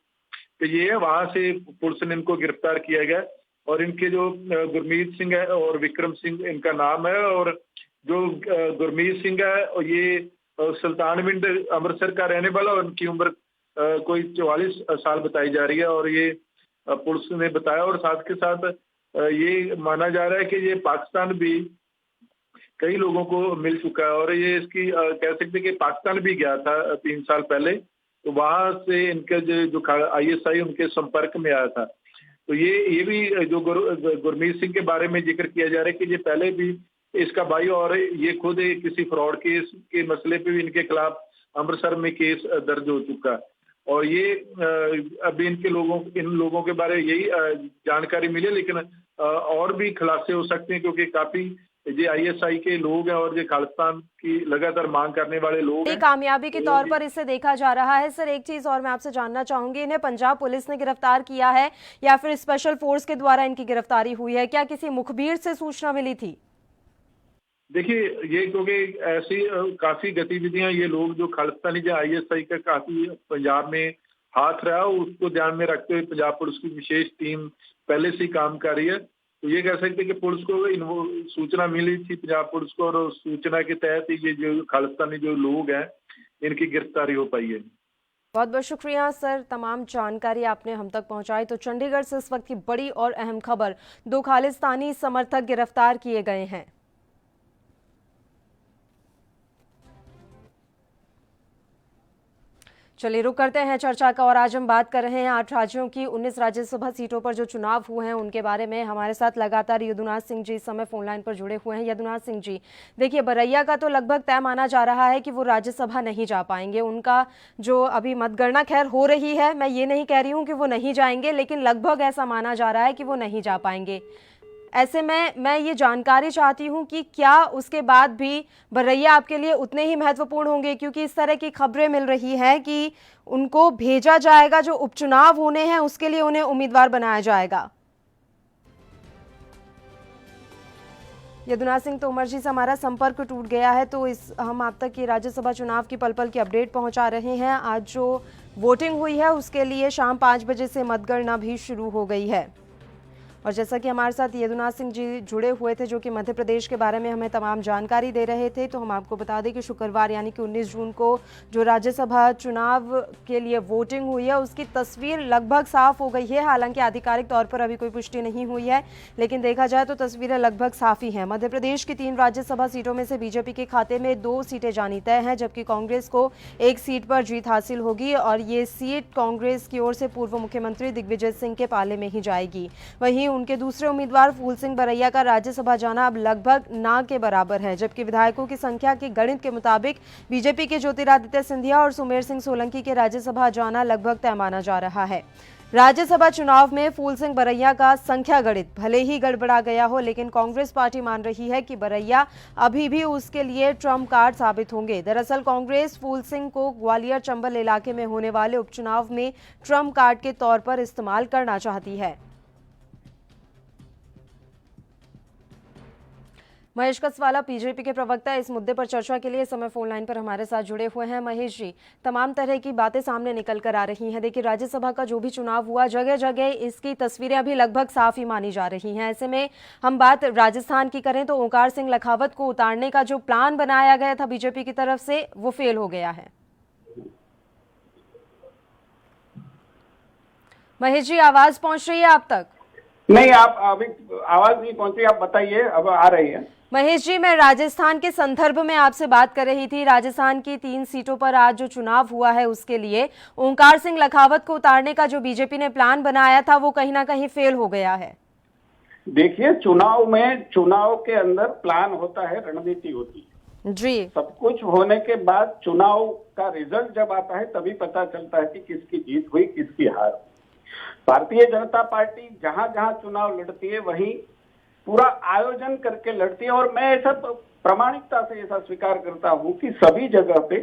पे ये है, वहां से पुलिस ने इनको गिरफ्तार किया गया। और इनके जो गुरमीत सिंह है और विक्रम सिंह इनका नाम है, और जो गुरमीत सिंह है ये सुल्तानविंड अमृतसर का रहने वाला, और उनकी उम्र कोई 44 साल बताई जा रही है, और ये पुलिस ने बताया। और साथ के साथ ये माना जा रहा है कि ये पाकिस्तान भी कई लोगों को मिल चुका है, और ये इसकी कह सकते हैं कि पाकिस्तान भी गया था 3 साल पहले, तो वहां से इनके जो ISI उनके संपर्क में आया था। तो ये भी जो गुरमीत सिंह के बारे में जिक्र किया जा रहा है कि ये पहले भी इसका भाई, और ये खुद किसी फ्रॉड केस के मसले पे भी इनके खिलाफ अमृतसर में केस दर्ज हो चुका। और ये अभी इन लोगों के बारे में यही जानकारी मिली, लेकिन और भी खुलासे हो सकते हैं, क्योंकि काफी ये ISI के लोग हैं और ये खालिस्तान की लगातार मांग करने वाले लोग हैं। कामयाबी के तौर पर इसे देखा जा रहा है। सर, एक चीज और मैं आपसे जानना चाहूंगी, इन्हें पंजाब पुलिस ने गिरफ्तार किया है या फिर स्पेशल फोर्स के द्वारा इनकी गिरफ्तारी हुई है? क्या किसी मुखबिर से सूचना मिली थी? देखिए, ये क्योंकि ऐसी काफी गतिविधियां, ये लोग जो खालिस्तानी जो ISI का काफी पंजाब में हाथ रहा, उसको ध्यान में रखते हुए पंजाब पुलिस की विशेष टीम पहले से काम कर रही है। तो ये कह सकते हैं कि पुलिस को सूचना मिली थी, पंजाब पुलिस को, और उस सूचना के तहत ये जो खालिस्तानी जो लोग हैं, इनकी गिरफ्तारी हो पाई है। बहुत बहुत शुक्रिया सर, तमाम जानकारी आपने हम तक पहुंचाई। तो चंडीगढ़ से इस वक्त की बड़ी और अहम खबर, 2 खालिस्तानी समर्थक गिरफ्तार किए गए हैं। चलिए रुक करते हैं चर्चा का, और आज हम बात कर रहे हैं 8 राज्यों की 19 राज्यसभा सीटों पर जो चुनाव हुए हैं उनके बारे में। हमारे साथ लगातार यदुनाथ सिंह जी इस समय फोन लाइन पर जुड़े हुए हैं। यदुनाथ सिंह जी, देखिए, बरैया का तो लगभग तय माना जा रहा है कि वो राज्यसभा नहीं जा पाएंगे। उनका जो अभी मतगणना खैर हो रही है, मैं ये नहीं कह रही हूँ कि वो नहीं जाएंगे, लेकिन लगभग ऐसा माना जा रहा है कि वो नहीं जा पाएंगे। ऐसे में मैं ये जानकारी चाहती हूं कि क्या उसके बाद भी बरैया आपके लिए उतने ही महत्वपूर्ण होंगे, क्योंकि इस तरह की खबरें मिल रही हैं कि उनको भेजा जाएगा, जो उपचुनाव होने हैं उसके लिए उन्हें उम्मीदवार बनाया जाएगा। यदुनाथ सिंह तोमर जी से हमारा संपर्क टूट गया है, तो हम आप तक ये राज्यसभा चुनाव की पल पल की अपडेट पहुंचा रहे हैं। आज जो वोटिंग हुई है उसके लिए शाम 5 बजे से मतगणना भी शुरू हो गई है। और जैसा कि हमारे साथ यदुनाथ सिंह जी जुड़े हुए थे, जो कि मध्य प्रदेश के बारे में हमें तमाम जानकारी दे रहे थे, तो हम आपको बता दें कि शुक्रवार यानी कि 19 जून को जो राज्यसभा चुनाव के लिए वोटिंग हुई है उसकी तस्वीर लगभग साफ हो गई है। हालांकि आधिकारिक तौर पर अभी कोई पुष्टि नहीं हुई है, लेकिन देखा जाए तो तस्वीरें लगभग साफ ही हैं। मध्य प्रदेश की 3 राज्यसभा सीटों में से बीजेपी के खाते में 2 सीटें जानी तय हैं, जबकि कांग्रेस को 1 सीट पर जीत हासिल होगी, और ये सीट कांग्रेस की ओर से पूर्व मुख्यमंत्री दिग्विजय सिंह के पाले में ही जाएगी। वहीं उनके दूसरे उम्मीदवार फूल सिंह बरैया का राज्यसभा जाना अब लगभग ना के बराबर है, जबकि विधायकों की संख्या के गणित के मुताबिक बीजेपी के ज्योतिरादित्य सिंधिया और सुमेर सिंह सोलंकी के राज्यसभा जाना लगभग तय माना जा रहा है। राज्यसभा चुनाव में फूल सिंह बरैया का संख्या गणित भले ही गड़बड़ा गया हो, लेकिन कांग्रेस पार्टी मान रही है कि बरैया अभी भी उसके लिए ट्रम्प कार्ड साबित होंगे। दरअसल कांग्रेस फूल सिंह को ग्वालियर चंबल इलाके में होने वाले उपचुनाव में ट्रम्प कार्ड के तौर पर इस्तेमाल करना चाहती है। महेश कस्वाला बीजेपी के प्रवक्ता इस मुद्दे पर चर्चा के लिए इस समय फोन लाइन पर हमारे साथ जुड़े हुए हैं। महेश जी, तमाम तरह की बातें सामने निकल कर आ रही हैं। देखिए, राज्यसभा का जो भी चुनाव हुआ, जगह जगह इसकी तस्वीरें अभी लगभग साफ ही मानी जा रही हैं। ऐसे में हम बात राजस्थान की करें तो ओंकार सिंह लखावत को उतारने का जो प्लान बनाया गया था बीजेपी की तरफ से, वो फेल हो गया है। महेश जी, आवाज पहुंच रही है आप तक? नहीं, आप अभी आवाज नहीं पहुंची, आप बताइए, अब आ रही है। महेश जी, मैं राजस्थान के संदर्भ में आपसे बात कर रही थी। राजस्थान की 3 सीटों पर आज जो चुनाव हुआ है, उसके लिए ओंकार सिंह लखावत को उतारने का जो बीजेपी ने प्लान बनाया था, वो कहीं ना कहीं फेल हो गया है। देखिए, चुनाव के अंदर प्लान होता है, रणनीति होती है जी। सब कुछ होने के बाद चुनाव का रिजल्ट जब आता है तभी पता चलता है कि किसकी जीत हुई, किसकी हार हुई। भारतीय जनता पार्टी जहां जहां चुनाव लड़ती है वहीं पूरा आयोजन करके लड़ती है, और मैं ऐसा प्रामाणिकता से ऐसा स्वीकार करता हूं कि सभी जगह पे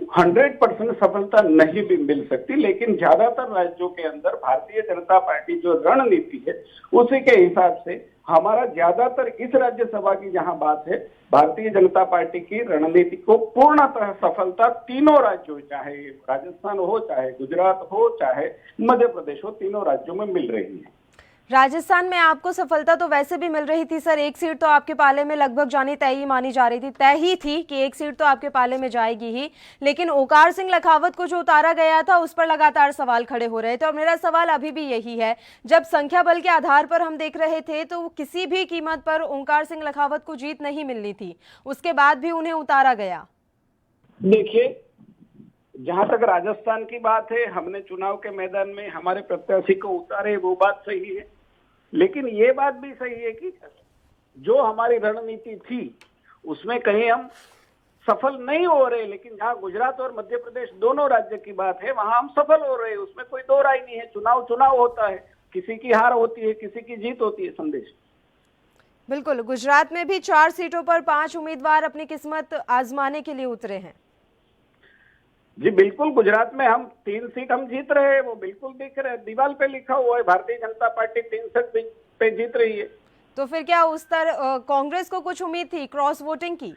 100% सफलता नहीं भी मिल सकती, लेकिन ज्यादातर राज्यों के अंदर भारतीय जनता पार्टी जो रणनीति है उसी के हिसाब से हमारा ज्यादातर इस राज्यसभा की जहां बात है, भारतीय जनता पार्टी की रणनीति को पूर्णतः सफलता तीनों राज्यों, चाहे राजस्थान हो, चाहे गुजरात हो, चाहे मध्य प्रदेश हो, तीनों राज्यों में मिल रही है। राजस्थान में आपको सफलता तो वैसे भी मिल रही थी सर, एक सीट तो आपके पाले में लगभग जानी तय ही मानी जा रही थी, तय ही थी कि एक सीट तो आपके पाले में जाएगी ही। लेकिन ओंकार सिंह लखावत को जो उतारा गया था, उस पर लगातार सवाल खड़े हो रहे थे, और मेरा सवाल अभी भी यही है, जब संख्या बल के आधार पर हम देख रहे थे तो किसी भी कीमत पर ओंकार सिंह लखावत को जीत नहीं मिलनी थी, उसके बाद भी उन्हें उतारा गया। देखिए, जहां तक राजस्थान की बात है, हमने चुनाव के मैदान में हमारे प्रत्याशी को उतारे, वो बात सही है, लेकिन ये बात भी सही है कि जो हमारी रणनीति थी उसमें कहीं हम सफल नहीं हो रहे, लेकिन जहां गुजरात और मध्य प्रदेश दोनों राज्य की बात है वहां हम सफल हो रहे हैं, उसमें कोई दो राय नहीं है। चुनाव होता है, किसी की हार होती है, किसी की जीत होती है। संदेश बिल्कुल, गुजरात में भी 4 सीटों पर 5 उम्मीदवार अपनी किस्मत आजमाने के लिए उतरे हैं। जी बिल्कुल, गुजरात में हम 3 सीट हम जीत रहे हैं, वो बिल्कुल दिख रहे हैं, दीवार पे लिखा हुआ है, भारतीय जनता पार्टी 3 सीट पे जीत रही है। तो फिर क्या उस कांग्रेस को कुछ उम्मीद थी क्रॉस वोटिंग की?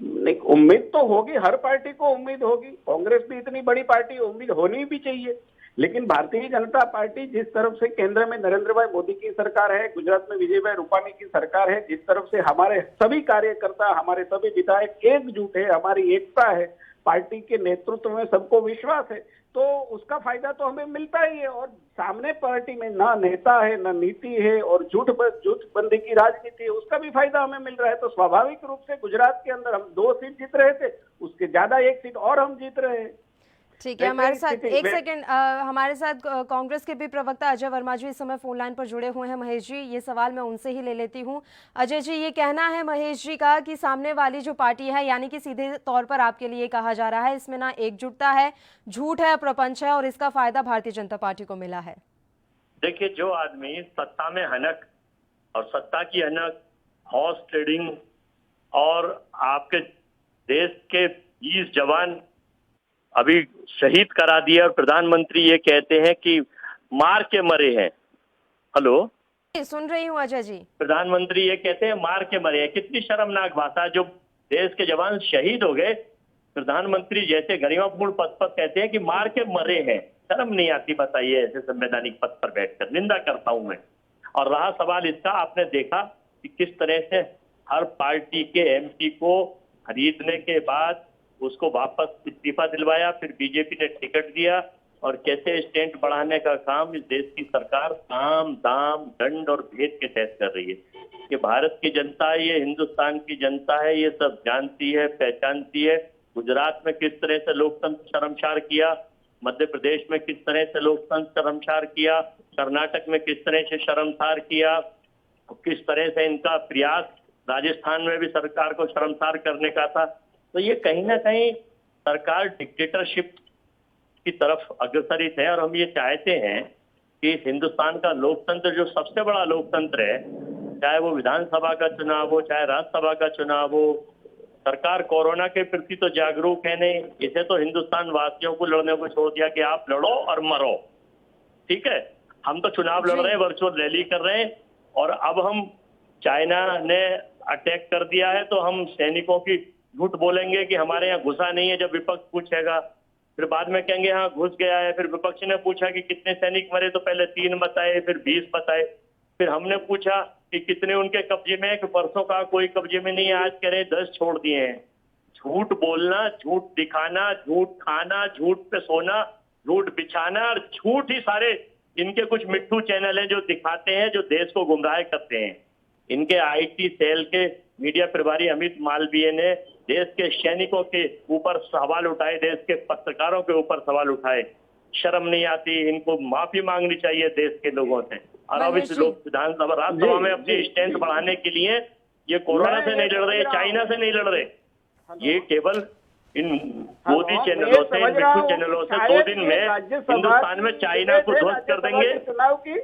नहीं, उम्मीद तो होगी, हर पार्टी को उम्मीद होगी, कांग्रेस भी इतनी बड़ी पार्टी, उम्मीद होनी भी चाहिए, लेकिन भारतीय जनता पार्टी जिस तरफ से केंद्र में नरेंद्र भाई मोदी की सरकार है, गुजरात में विजय भाई रूपानी की सरकार है, जिस तरफ से हमारे सभी कार्यकर्ता, हमारे सभी विधायक एकजुट है, हमारी एकता है, पार्टी के नेतृत्व में सबको विश्वास है, तो उसका फायदा तो हमें मिलता ही है। और सामने पार्टी में ना नेता है, ना नीति है, और झूठबंदी की राजनीति है, उसका भी फायदा हमें मिल रहा है। तो स्वाभाविक रूप से गुजरात के अंदर हम 2 सीट जीत रहे थे, उसके ज्यादा 1 सीट और हम जीत रहे हैं। ठीक है, हमारे साथ एक सेकंड, हमारे साथ कांग्रेस के भी प्रवक्ता अजय वर्मा जी इस समय फोन लाइन पर जुड़े हुए हैं। महेश जी, ये सवाल मैं उनसे ही ले लेती हूँ। अजय जी, ये कहना है महेश जी का कि सामने वाली जो पार्टी है, यानी कि सीधे तौर पर आपके लिए कहा जा रहा है, इसमें ना एकजुटता है, झूठ है, प्रपंच है, और इसका फायदा भारतीय जनता पार्टी को मिला है। देखिए, जो आदमी सत्ता में हनक और सत्ता की हनक, हॉर्स ट्रेडिंग, और आपके देश के 20 जवान अभी शहीद करा दिए, और प्रधानमंत्री ये कहते हैं कि मार के मरे हैं। हेलो, सुन रही हूँ अजय जी। प्रधानमंत्री ये कहते हैं मार के मरे हैं। कितनी शर्मनाक भाषा, जो देश के जवान शहीद हो गए, प्रधानमंत्री जैसे गरिमापूर्ण पद पर कहते हैं कि मार के मरे हैं। शर्म नहीं आती? बताइए, ऐसे संवैधानिक पद पर बैठकर। निंदा करता हूं मैं। और रहा सवाल इसका, आपने देखा कि किस तरह से हर पार्टी के एमपी को खरीदने के बाद उसको वापस इस्तीफा दिलवाया, फिर बीजेपी ने टिकट दिया, और कैसे स्टैंड बढ़ाने का काम इस देश की सरकार साम दाम दंड और भेद के तहत कर रही है। ये भारत की जनता है, ये हिंदुस्तान की जनता है, ये सब जानती है, पहचानती है। गुजरात में किस तरह से लोकतंत्र शर्मसार किया, मध्य प्रदेश में किस तरह से लोकतंत्र शर्मसार किया, कर्नाटक में किस तरह से शर्मसार किया, किस तरह से इनका प्रयास राजस्थान में भी सरकार को शर्मसार करने का था। तो ये कहीं ना कहीं सरकार डिक्टेटरशिप की तरफ अग्रसरित है। और हम ये चाहते हैं कि हिंदुस्तान का लोकतंत्र, जो सबसे बड़ा लोकतंत्र है, चाहे वो विधानसभा का चुनाव हो, चाहे राज्यसभा का चुनाव हो, सरकार कोरोना के प्रति तो जागरूक है नहीं, इसे तो हिंदुस्तान वासियों को लड़ने को छोड़ दिया कि आप लड़ो और मरो। ठीक है, हम तो चुनाव लड़ रहे हैं, वर्चुअल रैली कर रहे हैं, और अब हम चाइना ने अटैक कर दिया है तो हम सैनिकों की झूठ बोलेंगे कि हमारे यहाँ घुसा नहीं है। जब विपक्ष पूछेगा फिर बाद में कहेंगे हाँ घुस गया है। फिर विपक्ष ने पूछा कि कितने सैनिक मरे, तो पहले 3 बताए, फिर 20 बताए। फिर हमने पूछा कि कितने उनके कब्जे में है, कि परसों कहा कोई कब्जे में नहीं है, आज कह रहे 10 छोड़ दिए हैं। झूठ बोलना, झूठ दिखाना, झूठ खाना, झूठ पे सोना, झूठ बिछाना, और झूठ ही सारे इनके कुछ मिट्टू चैनल हैं जो दिखाते हैं, जो देश को गुमराह करते हैं। इनके आईटी सेल के मीडिया प्रभारी अमित मालवीय ने देश के सैनिकों के ऊपर सवाल उठाए, देश के पत्रकारों के ऊपर सवाल उठाए। शर्म नहीं आती, इनको माफी मांगनी चाहिए देश के लोगों से। और अब इस लोग विधानसभा राज्यसभा में अपनी स्ट्रेंथ बढ़ाने के लिए ये कोरोना से नहीं लड़ रहे, चाइना से नहीं लड़ रहे, ये केवल इन मोदी चैनलों से, मिट्टू चैनलों से 2 दिन में हिंदुस्तान में चाइना को ध्वस्त कर देंगे।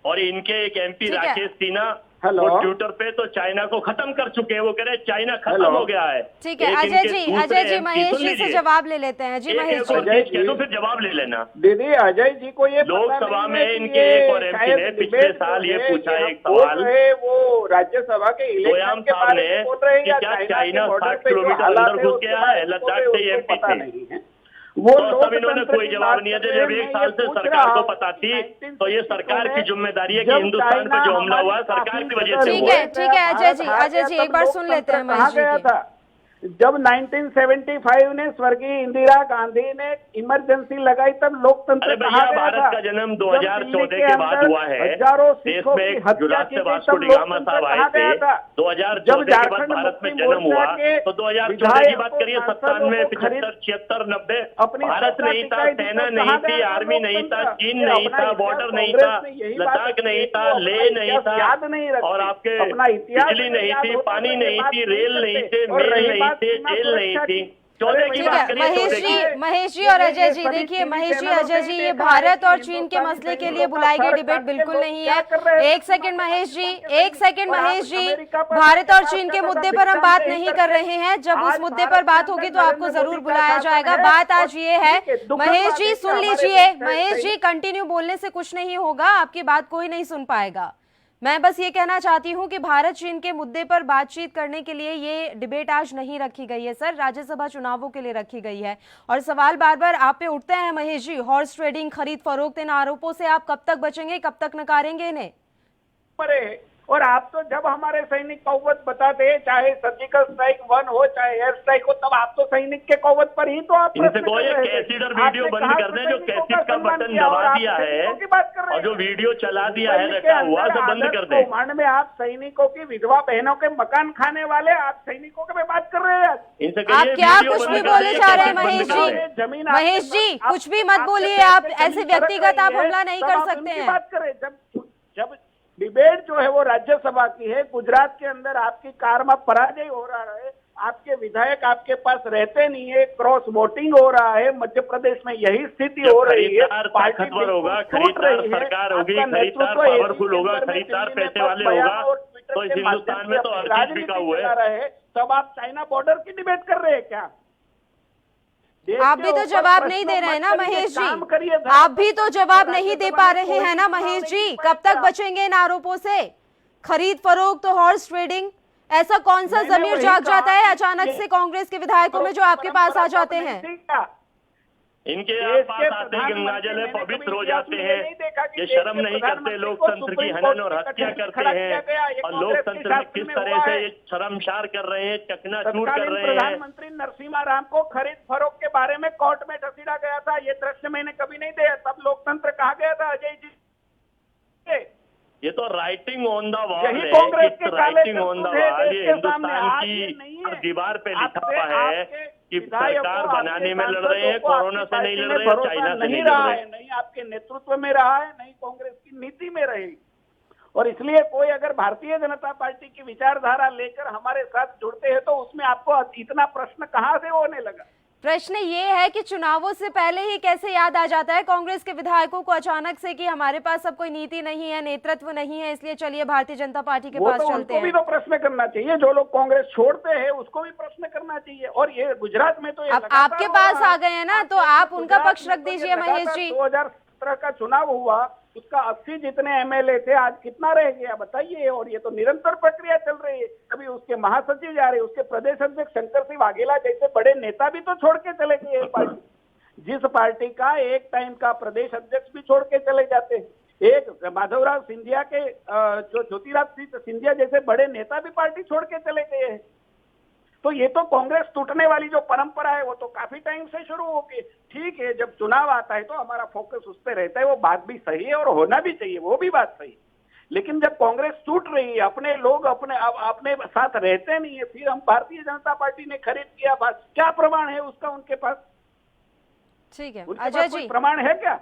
और इनके एक एमपी राकेश सिन्हा वो ट्विटर पे तो चाइना को खत्म कर चुके हैं। वो कह रहे हैं चाइना खत्म हो गया है। ठीक है अजय जी महेश जी से जवाब ले लेते हैं। जी महेश जी, तो फिर जवाब ले लेना। दीदी अजय जी को ये लोकसभा में इनके एक और एमपी ने पिछले साल ये पूछा एक सवाल, वो राज्यसभा के इलेक्शन के बारे में बोल रहे हैं कि क्या चाइना 60 किलोमीटर अंदर घुस गया है लद्दाख से एमपी थे। वो तब इन्होंने कोई जवाब नहीं दिया। जब 1 साल से सरकार को पता थी तो ये सरकार की जिम्मेदारी है कि हिंदुस्तान पे जो हमला हुआ सरकार की वजह से हुआ। ठीक है अजय जी एक बार सुन लेते हैं महेश जी। जब 1975 में स्वर्गीय इंदिरा गांधी ने इमरजेंसी लगाई तब लोकतंत्र कहा गया भारत था। का जन्म 2014 के बाद हुआ है। देश में गुजरात से वास्को डिगामा साहब आए थे। 2014 के बाद भारत में जन्म हुआ तो 2014 की बात करिए, 97, 75, 76, 90 भारत नहीं था, सेना नहीं थी, आर्मी नहीं था, चीन नहीं था, बॉर्डर नहीं था, लद्दाख नहीं था, लेह नहीं था, और आपके बिजली नहीं थी, पानी नहीं थी, रेल नहीं थे, मेल नहीं थे, जेल नहीं थी। महेश जी और अजय जी, देखिए महेश जी अजय जी, ये भारत और चीन के मसले के लिए बुलाई गई डिबेट बिल्कुल नहीं है। एक सेकंड महेश जी, भारत और चीन के मुद्दे पर हम बात नहीं कर रहे हैं। जब उस मुद्दे पर बात होगी तो आपको जरूर बुलाया जाएगा। बात आज ये है, महेश जी सुन लीजिए, महेश जी कंटिन्यू बोलने से कुछ नहीं होगा, आपकी बात कोई नहीं सुन पाएगा। मैं बस ये कहना चाहती हूँ कि भारत चीन के मुद्दे पर बातचीत करने के लिए ये डिबेट आज नहीं रखी गई है सर, राज्यसभा चुनावों के लिए रखी गई है। और सवाल बार बार आप पे उठते हैं महेश जी, हॉर्स ट्रेडिंग, खरीद फरोख्त, इन आरोपों से आप कब तक बचेंगे, कब तक नकारेंगे इन्हें? और आप तो जब हमारे सैनिक कौवत बताते हैं, चाहे सर्जिकल स्ट्राइक 1 हो चाहे एयर स्ट्राइक हो, तब आप तो सैनिक के कौवत पर ही तो आप कैसेट और वीडियो बंद कर दें। जो कैसेट का बटन दबा दिया है और जो वीडियो चला दिया है रखा हुआ तो बंद कर दें। कमांड में आप सैनिकों की विधवा बहनों के मकान खाने वाले आप सैनिकों के बात कर रहे हैं। इनसे आप क्या कुछ भी बोले जा रहे हैं महेश जी कुछ भी मत बोलिए, आप ऐसे व्यक्तिगत आप हमला नहीं कर सकते हैं। बात करें जब डिबेट जो है वो राज्यसभा की है, गुजरात के अंदर आपकी कार में पराजय हो रहा है, आपके विधायक आपके पास रहते नहीं है, क्रॉस वोटिंग हो रहा है, मध्य प्रदेश में यही स्थिति हो रही है। ताकतवर होगा, खरीदार सरकार होगी, खरीदार पावरफुल होगा, खरीदार पैसे वाले होगा, तो इस हिंदुस्तान में तो हर चीज बिका हुआ है। तब आप चाइना बॉर्डर की डिबेट कर रहे हैं क्या? आप भी तो जवाब नहीं दे रहे हैं ना महेश जी, आप भी तो जवाब नहीं दे पा रहे हैं ना महेश जी। कब तक बचेंगे इन आरोपों से? खरीद फरोख्त तो हॉर्स ट्रेडिंग, ऐसा कौन सा जमीर जाग जाता है अचानक से कांग्रेस के विधायकों में जो आपके पास आ जाते हैं? इनके पास आते ही गंगाजल है पवित्र हो जाते हैं। ये शर्म नहीं करते, लोकतंत्र की हनन और हत्या करते हैं, और लोकतंत्र में किस तरह से ये शर्मसार कर रहे हैं, चकनाचूर कर रहे हैं। प्रधानमंत्री नरसिम्हा राव को खरीद फरोख्त के बारे में कोर्ट में घसीटा गया था, ये दृश्य मैंने कभी नहीं देखा, तब लोकतंत्र कहा गया था अजय जी। ये तो राइटिंग ऑन द वॉल है, कांग्रेस के राइटिंग ऑन द वॉल, ये हिंदुस्तान की दीवार पे लिखा हुआ है कि विधायकों, सरकार आपके बनाने में लड़ रहे हैं, सांसदों को कोरोना आपकी से नहीं पार्टी लड़ में रहे हैं, भरोसा चाइना से नहीं रहा लड़ रहे। है, नहीं आपके नेतृत्व में रहा है, नहीं कांग्रेस की नीति में रहेगी। और इसलिए कोई अगर भारतीय जनता पार्टी की विचारधारा लेकर हमारे साथ जुड़ते हैं तो उसमें आपको इतना प्रश्न कहाँ से होने लगा? प्रश्न ये है कि चुनावों से पहले ही कैसे याद आ जाता है कांग्रेस के विधायकों को अचानक से कि हमारे पास अब कोई नीति नहीं है, नेतृत्व नहीं है, इसलिए चलिए भारतीय जनता पार्टी के वो पास तो चलते उनको भी हैं। तो प्रश्न करना चाहिए, जो लोग कांग्रेस छोड़ते हैं उसको भी प्रश्न करना चाहिए। और ये गुजरात में तो ये अब लगातार आपके हो पास रहा है। आ गए हैं ना, तो आपके आप उनका गुजरात पक्ष में रख तो ये दीजिए महेश लगातार जी। 2017 का चुनाव हुआ, उसका 80 जितने एमएलए थे, आज कितना रह गया बताइए। और ये तो निरंतर प्रक्रिया चल रही है, कभी उसके महासचिव जा रहे, उसके प्रदेश अध्यक्ष शंकर सिंह वाघेला जैसे बड़े नेता भी तो छोड़ के चले गए पार्टी। जिस पार्टी का एक टाइम का प्रदेश अध्यक्ष भी छोड़ के चले जाते हैं, एक माधवराव सिंधिया के जो ज्योतिरादित्य सिंधिया जैसे बड़े नेता भी पार्टी छोड़ के चले गए हैं। तो ये तो कांग्रेस टूटने वाली जो परंपरा है वो तो काफी टाइम से शुरू हो गई। ठीक है, जब चुनाव आता है तो हमारा फोकस उस पर रहता है, वो बात भी सही है और होना भी चाहिए, वो भी बात सही है। लेकिन जब कांग्रेस टूट रही है, अपने लोग अपने साथ रहते नहीं है, फिर हम भारतीय जनता पार्टी ने खरीद किया, क्या प्रमाण है उसका उनके पास? ठीक है उनके अजय पास कोई जी, प्रमाण है क्या?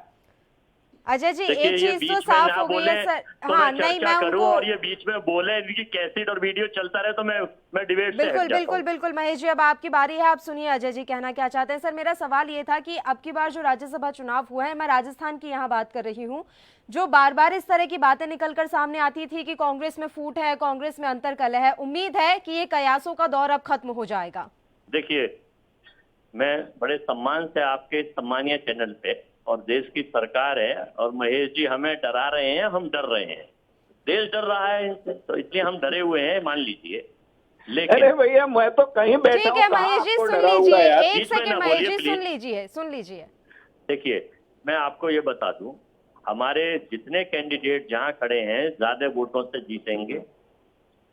अजय जी देखिए, एक ये चीज बीच तो में साफ ना हो गई बोले है सर। तो हाँ मैं नहीं, चर्चा मैं करूं, उनको और ये बीच में बोले इनकी कैसेट और वीडियो चलता रहे तो मैं डिबेट से हट बिल्कुल जाता बिल्कुल हूं। बिल्कुल महेश जी, अब आपकी बारी है, आप सुनिए अजय जी कहना क्या चाहते हैं। सर मेरा सवाल ये था कि अब की बार जो राज्यसभा चुनाव हुआ है, मैं राजस्थान की यहाँ बात कर रही हूँ, जो बार बार इस तरह की बातें निकलकर सामने आती थी कि कांग्रेस में फूट है, कांग्रेस में अंतर्कलह है, उम्मीद है कि ये कयासों का दौर अब खत्म हो जाएगा। देखिए, मैं बड़े सम्मान से आपके सम्मानीय चैनल पे, और देश की सरकार है और महेश जी हमें डरा रहे हैं, हम डर रहे हैं, देश डर रहा है इनसे, तो इसलिए हम डरे हुए हैं, मान लीजिए। लेकिन अरे भैया, मैं तो कहीं बैठा ठीक हूं, है कहाँ महेश जी आपको सुन डरा हुआ लीजिए, यार? एक बीच में सेकंड ना महेश बोलिए, जी सुन लीजिए। देखिए, मैं आपको ये बता दूं, हमारे जितने कैंडिडेट जहां खड़े हैं ज्यादा वोटों से जीतेंगे।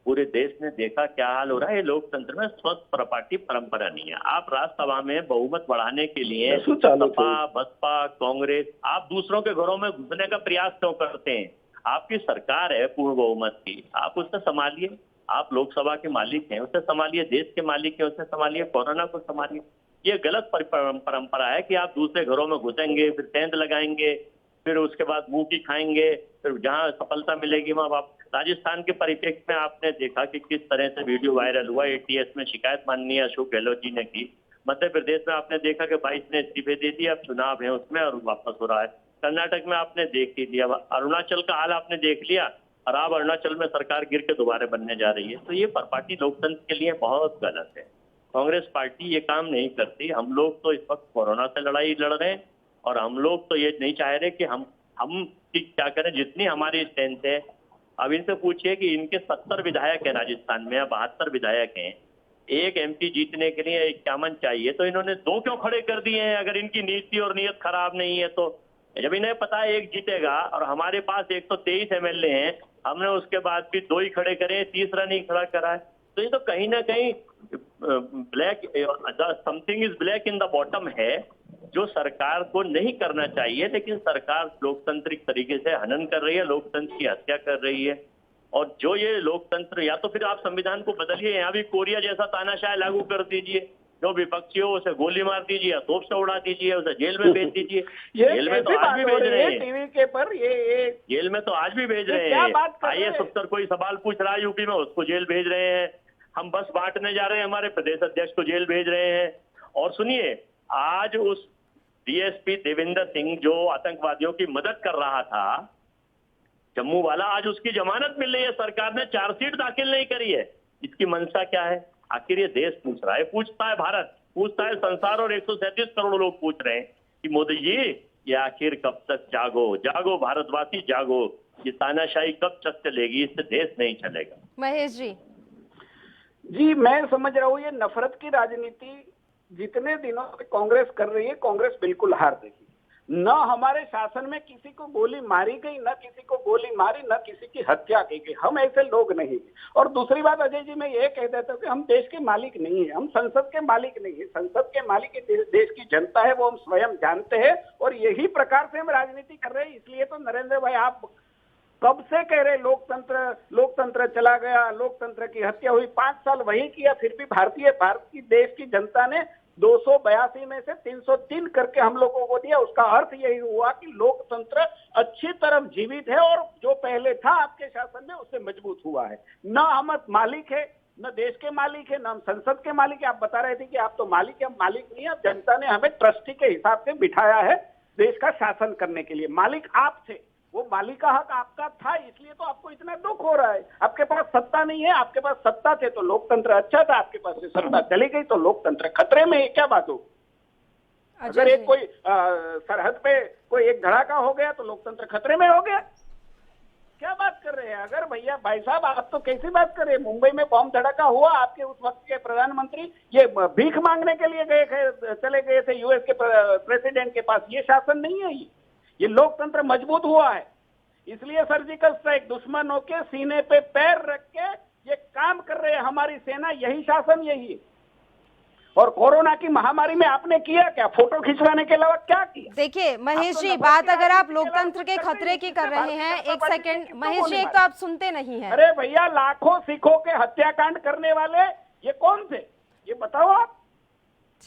पूरे देश ने देखा क्या हाल हो रहा है, ये लोकतंत्र में स्वस्थ प्रपाटी परंपरा नहीं है। आप राज्यसभा में बहुमत बढ़ाने के लिए सपा, बसपा, कांग्रेस, आप दूसरों के घरों में घुसने का प्रयास क्यों करते हैं? आपकी सरकार है पूर्ण बहुमत की, आप उससे संभालिए। आप लोकसभा के मालिक हैं, उसे संभालिए। देश के मालिक हैं, उसे संभालिए। कोरोना को संभालिए। ये गलत परंपरा है कि आप दूसरे घरों में घुसेंगे, फिर सेंध लगाएंगे, फिर उसके बाद मुंह की खाएंगे, फिर जहां सफलता मिलेगी वहां आप। राजस्थान के परिप्रेक्ष्य में आपने देखा कि किस तरह से वीडियो वायरल हुआ, एटीएस में शिकायत माननीय अशोक गहलोत जी ने की। मध्य प्रदेश में आपने देखा कि 22 ने इस्तीफे दे दिए, अब चुनाव है उसमें और वापस हो रहा है। कर्नाटक में आपने देख ही लिया, अरुणाचल का हाल आपने देख लिया, और अब अरुणाचल में सरकार गिर के दोबारा बनने जा रही है। तो ये परपाटी लोकतंत्र के लिए बहुत गलत है। कांग्रेस पार्टी ये काम नहीं करती। हम लोग तो इस वक्त कोरोना से लड़ाई लड़ रहे हैं, और हम लोग तो ये नहीं चाह रहे कि हम क्या करें। जितनी हमारी स्ट्रेंथ है, अब इनसे पूछिए कि इनके 70 विधायक हैं राजस्थान में, 72 विधायक हैं, एक एमपी जीतने के लिए 51 चाहिए, तो इन्होंने 2 क्यों खड़े कर दिए हैं? अगर इनकी नीति और नीयत खराब नहीं है तो जब इन्हें पता है एक जीतेगा, और हमारे पास 123 एमएलए हैं, हमने उसके बाद भी 2 ही खड़े करे, तीसरा नहीं खड़ा करा है, तो ये तो कहीं ना कहीं black, something is black in the bottom है, जो सरकार को नहीं करना चाहिए। लेकिन सरकार लोकतांत्रिक तरीके से हनन कर रही है, लोकतंत्र की हत्या कर रही है। और जो ये लोकतंत्र, या तो फिर आप संविधान को बदलिए, यहाँ भी कोरिया जैसा तानाशाह लागू कर दीजिए, जो विपक्षी हो उसे गोली मार दीजिए या तोप से उड़ा दीजिए, उसे जेल में भेज दीजिए। जेल में तो आज भी भेज रहे हैं, टीवी के पर ये जेल में तो आज भी भेज रहे हैं। आईएएस अफसर कोई सवाल पूछ रहा है यूपी में, उसको जेल भेज रहे हैं। हम बस बांटने जा रहे हैं, हमारे प्रदेश अध्यक्ष को जेल भेज रहे हैं। और सुनिए, आज उस डीएसपी देवेंद्र सिंह जो आतंकवादियों की मदद कर रहा था, जम्मू वाला, आज उसकी जमानत मिल रही है। सरकार ने चार्जशीट दाखिल नहीं करी है। इसकी मंशा क्या है? आखिर ये देश पूछ रहा है, पूछता है भारत, पूछता है संसार, और 137 करोड़ लोग पूछ रहे हैं कि मोदी जी ये आखिर कब तक जागो, जागो भारतवासी जागो, ये तानाशाही कब तक चलेगी? इससे देश नहीं चलेगा। महेश जी, मैं समझ रहा हूँ ये नफरत की राजनीति जितने दिनों से कांग्रेस कर रही है, कांग्रेस बिल्कुल हार देगी। न हमारे शासन में किसी को गोली मारी गई, न किसी को गोली मारी, न किसी की हत्या की गई। हम ऐसे लोग नहीं। और दूसरी बात अजय जी, मैं ये कह देता हूँ कि हम देश के मालिक नहीं है, हम संसद के मालिक नहीं है। संसद के मालिक देश की जनता है, वो हम स्वयं जानते हैं, और यही प्रकार से हम राजनीति कर रहे हैं। इसलिए तो नरेंद्र भाई, आप कब से कह रहे लोकतंत्र चला गया, लोकतंत्र की हत्या हुई, 5 साल वही किया, फिर भी भारत की देश की जनता ने 282 में से 303 करके हम लोगों को दिया। उसका अर्थ यही हुआ कि लोकतंत्र अच्छी तरह जीवित है और जो पहले था आपके शासन में उससे मजबूत हुआ है। न हम मालिक है, न देश के मालिक है, न हम संसद के मालिक है। आप बता रहे थे कि आप तो मालिक है, हम मालिक नहीं है। जनता ने हमें ट्रस्टी के हिसाब से बिठाया है देश का शासन करने के लिए। मालिक आप थे, वो मालिक का हक आपका था, इसलिए तो आपको इतना दुख हो रहा है। आपके पास सत्ता नहीं है, आपके पास सत्ता थे तो लोकतंत्र अच्छा था, आपके पास से सत्ता चली गई तो लोकतंत्र खतरे में है। क्या बात हो, अगर एक कोई सरहद पे कोई एक धड़ाका हो गया तो लोकतंत्र खतरे में हो गया। क्या बात कर रहे हैं? अगर भैया भाई साहब आप तो कैसी बात कर रहे हैं? मुंबई में बॉम्ब धड़ाका हुआ, आपके उस वक्त के प्रधानमंत्री ये भीख मांगने के लिए चले गए थे यूएस के प्रेसिडेंट के पास। ये शासन नहीं है, ये लोकतंत्र मजबूत हुआ है। इसलिए सर्जिकल स्ट्राइक, दुश्मनों के सीने पे पैर रख के ये काम कर रहे हैं हमारी सेना। यही शासन, यही है। और कोरोना की महामारी में आपने किया क्या? फोटो खिंचवाने के अलावा क्या किया? देखिए महेश जी, बात अगर आप लोकतंत्र के खतरे की कर रहे हैं, एक सेकंड महेश जी, एक तो आप सुनते नहीं हैं। अरे भैया, लाखों सिखों के हत्याकांड करने वाले ये कौन थे, ये बताओ आप।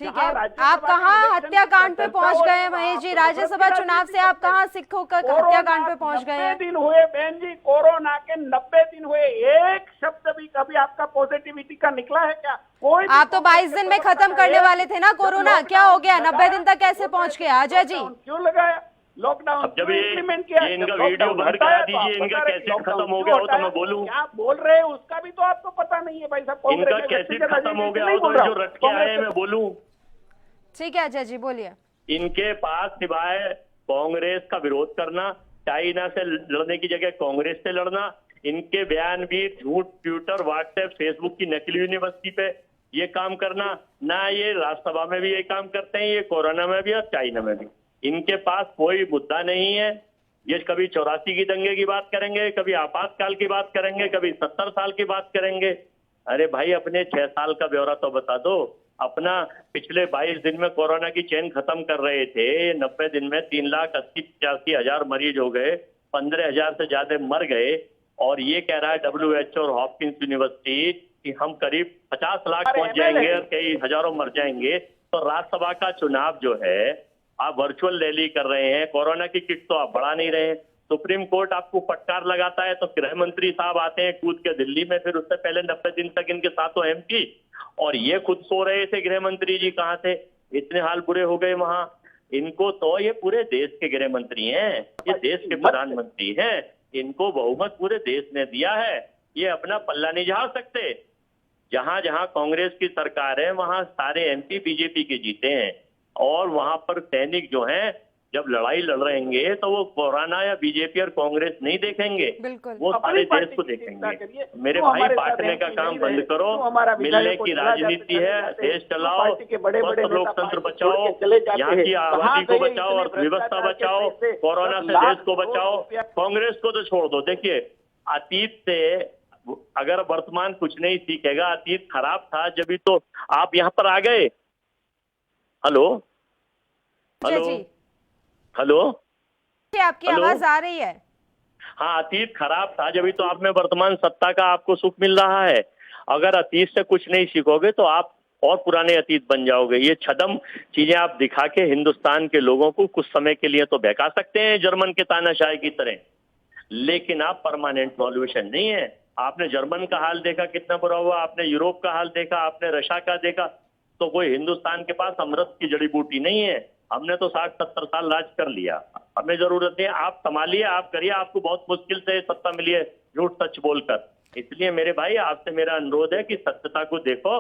ठीक है, आप कहाँ हत्याकांड पे पहुंच गए महेश जी? राज्यसभा चुनाव से आप कहाँ सिखों का हत्याकांड पे पहुंच गए हैं? 90 दिन हुए बहन जी, कोरोना के 90 दिन हुए, एक शब्द भी कभी आपका पॉजिटिविटी का निकला है क्या? कोई आप तो 22 दिन में खत्म करने वाले थे ना कोरोना, क्या हो गया? 90 दिन तक कैसे पहुंच गया? अजय जी क्यों लगाया लॉकडाउन? अब जब इम्प्लीमेंट किया, इनका वीडियो भर करा दीजिए, इनका कैसे खत्म हो गया हो तो मैं बोलूं। क्या बोल रहे हैं उसका भी तो आपको पता नहीं है भाई साहब। इनका कैसे खत्म हो गया हो तो जो रट के आए मैं बोलूं। ठीक है अजय जी, बोलिए। इनके पास सिवाय कांग्रेस का विरोध करना, चाइना से लड़ने की जगह कांग्रेस से लड़ना, इनके बयान भी झूठ, ट्विटर, व्हाट्सएप, फेसबुक की नकली यूनिवर्सिटी पे ये काम करना, ना ये राज्यसभा में भी ये काम करते हैं, ये कोरोना में भी और चाइना में भी। इनके पास कोई मुद्दा नहीं है। ये कभी 84 की दंगे की बात करेंगे, कभी आपातकाल की बात करेंगे, कभी 70 साल की बात करेंगे। अरे भाई, अपने 6 साल का ब्यौरा तो बता दो। अपना पिछले 22 दिन में कोरोना की चेन खत्म कर रहे थे, 90 दिन में 3,80,85,000 मरीज हो गए, 15,000 से ज्यादा मर गए। और ये कह रहा है WHO और हॉपकिंस यूनिवर्सिटी कि हम करीब 50 लाख पहुंच जाएंगे और कई हजारों मर जाएंगे। तो राज्यसभा का चुनाव जो है, आप वर्चुअल रैली कर रहे हैं, कोरोना की किट तो आप बढ़ा नहीं रहे हैं। सुप्रीम कोर्ट आपको फटकार लगाता है तो गृह मंत्री साहब आते हैं कूद के दिल्ली में, फिर उससे पहले 90 दिन तक इनके साथ MP और ये खुद सो रहे थे। गृह मंत्री जी कहाँ थे? इतने हाल बुरे हो गए वहां। इनको तो, ये पूरे देश के गृह मंत्री हैं, ये देश के प्रधानमंत्री हैं, इनको बहुमत पूरे देश ने दिया है, ये अपना पल्ला नहीं झाड़ सकते। जहां जहां कांग्रेस की सरकार है वहां सारे MP बीजेपी के जीते हैं। और वहां पर सैनिक जो हैं, जब लड़ाई लड़ रहेंगे तो वो कोरोना या बीजेपी और कांग्रेस नहीं देखेंगे, वो सारे देश को देखेंगे। मेरे भाई, बांटने का काम बंद करो, मिलने की राजनीति है, देश चलाओ, लोकतंत्र बचाओ, यहाँ की आबादी को बचाओ, अर्थव्यवस्था बचाओ, कोरोना से देश को बचाओ। कांग्रेस को तो छोड़ दो। देखिए, अतीत से अगर वर्तमान कुछ नहीं सीखेगा, अतीत खराब था जब तो आप यहाँ पर आ गए। हेलो हेलो हेलो, आपकी आवाज आ रही है? हाँ, अतीत खराब था जब तो आप में वर्तमान सत्ता का आपको सुख मिल रहा है। अगर अतीत से कुछ नहीं सीखोगे तो आप और पुराने अतीत बन जाओगे। ये छदम चीजें आप दिखा के हिंदुस्तान के लोगों को कुछ समय के लिए तो बहका सकते हैं जर्मन के तानाशाही की तरह, लेकिन आप परमानेंट सॉल्यूशन नहीं है। आपने जर्मन का हाल देखा कितना बुरा हुआ, आपने यूरोप का हाल देखा, आपने रशिया का देखा। तो कोई हिंदुस्तान के पास अमृत की जड़ी बूटी नहीं है। हमने तो 60-70 साल राज कर लिया, हमें जरूरत है आप संभालिए, आप करिए। आपको बहुत मुश्किल से सत्ता मिली है झूठ सच बोलकर। इसलिए मेरे भाई, आपसे मेरा अनुरोध है कि सत्यता को देखो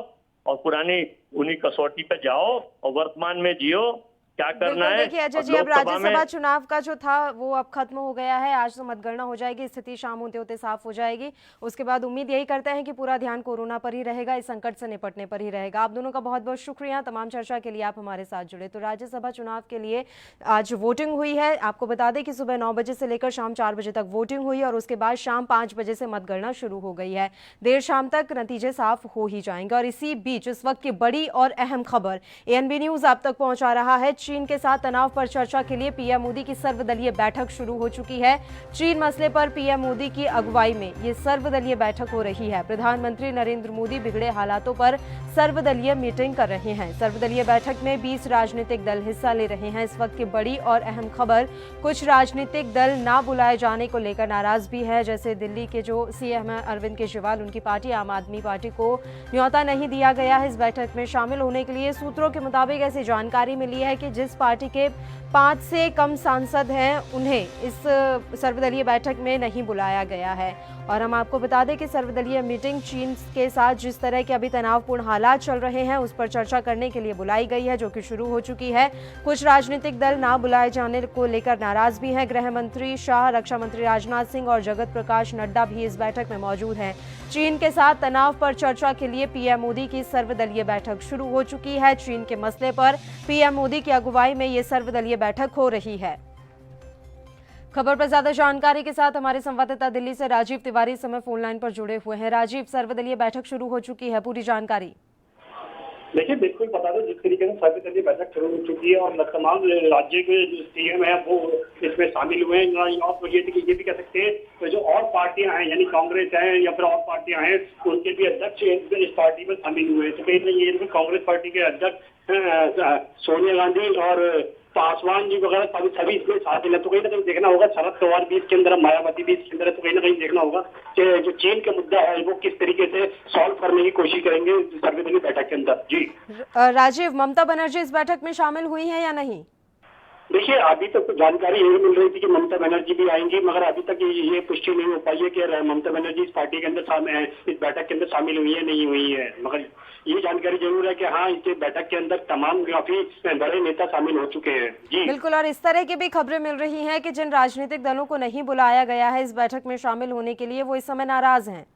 और पुरानी उन्हीं कसौटी पे जाओ और वर्तमान में जियो। क्या करना है? देखिए अजय जी, अब राज्यसभा चुनाव का जो था वो अब खत्म हो गया है। आज तो मतगणना हो जाएगी, स्थिति शाम होते होते साफ हो जाएगी। उसके बाद उम्मीद यही करते हैं कि पूरा ध्यान कोरोना पर ही रहेगा, इस संकट से निपटने पर ही रहेगा। आप दोनों का बहुत बहुत शुक्रिया, तमाम चर्चा के लिए आप हमारे साथ जुड़े। तो राज्यसभा चुनाव के लिए आज वोटिंग हुई है। आपको बता दें कि सुबह 9 बजे से लेकर शाम 4 बजे तक वोटिंग हुई और उसके बाद शाम 5 बजे से मतगणना शुरू हो गई है। देर शाम तक नतीजे साफ हो ही जाएंगे। और इसी बीच इस वक्त की बड़ी और अहम खबर ANB न्यूज आप तक पहुंचा रहा है। चीन के साथ तनाव पर चर्चा के लिए पीएम मोदी की सर्वदलीय बैठक शुरू हो चुकी है। चीन मसले पर पीएम मोदी की अगुवाई में ये सर्वदलीय बैठक हो रही है। प्रधानमंत्री नरेंद्र मोदी बिगड़े हालातों पर सर्वदलीय मीटिंग कर रहे हैं। सर्वदलीय बैठक में 20 राजनीतिक दल हिस्सा ले रहे हैं। इस वक्त की बड़ी और अहम खबर, कुछ राजनीतिक दल ना बुलाए जाने को लेकर नाराज भी है। जैसे दिल्ली के जो सीएम है अरविंद केजरीवाल, उनकी पार्टी आम आदमी पार्टी को न्योता नहीं दिया गया है इस बैठक में शामिल होने के लिए। सूत्रों के मुताबिक ऐसी जानकारी मिली है कि जिस पार्टी के 5 से कम सांसद हैं उन्हें इस सर्वदलीय बैठक में नहीं बुलाया गया है। और हम आपको बता दें कि सर्वदलीय मीटिंग चीन के साथ जिस तरह के अभी तनावपूर्ण हालात चल रहे हैं उस पर चर्चा करने के लिए बुलाई गई है, जो कि शुरू हो चुकी है। कुछ राजनीतिक दल ना बुलाए जाने को लेकर नाराज भी हैं। गृह मंत्री शाह, रक्षा मंत्री राजनाथ सिंह और जगत प्रकाश नड्डा भी इस बैठक में मौजूद हैं। चीन के साथ तनाव पर चर्चा के लिए पीएम मोदी की सर्वदलीय बैठक शुरू हो चुकी है। चीन के मसले पर पीएम मोदी की अगुवाई में ये सर्वदलीय बैठक हो रही है। खबर पर ज्यादा जानकारी के साथ हमारे संवाददाता दिल्ली से राजीव तिवारी इस समय फोन लाइन पर जुड़े हुए हैं। राजीव, सर्वदलीय बैठक शुरू हो चुकी है, पूरी जानकारी। देखिए, बिल्कुल बता दें, जिस तरीके से सर्वदलीय बैठक शुरू हो चुकी है और तमाम राज्य के जो सीएम है वो इसमें शामिल हुए हैं। और ये भी कह सकते हैं तो जो और पार्टियां हैं, यानी कांग्रेस है या फिर और पार्टियां हैं, उनके भी अध्यक्ष इस पार्टी में शामिल हुए हैं। तो कहीं ना ये कांग्रेस पार्टी के अध्यक्ष सोनिया गांधी और पासवान जी वगैरह सभी इसमें शामिल है। तो कहीं ना कहीं देखना होगा, शरद पवार भी इसके अंदर, मायावती भी इसके अंदर है। तो कहीं ना कहीं देखना होगा कि जो चीन का मुद्दा है वो किस तरीके से सॉल्व करने की कोशिश करेंगे सर्वदलीय बैठक के अंदर। जी राजीव, ममता बनर्जी इस बैठक में शामिल हुई है या नहीं? देखिए, अभी तक तो जानकारी यही मिल रही थी कि ममता बनर्जी भी आएंगी, मगर अभी तक ये पुष्टि नहीं हो पाई है कि ममता बनर्जी इस पार्टी के अंदर इस बैठक के अंदर शामिल हुई है नहीं हुई है। मगर ये जानकारी जरूर है कि हाँ, इस बैठक के अंदर तमाम काफी बड़े नेता शामिल हो चुके हैं। जी बिल्कुल, और इस तरह की भी खबरें मिल रही हैं कि जिन राजनीतिक दलों को नहीं बुलाया गया है इस बैठक में शामिल होने के लिए, वो इस समय नाराज हैं।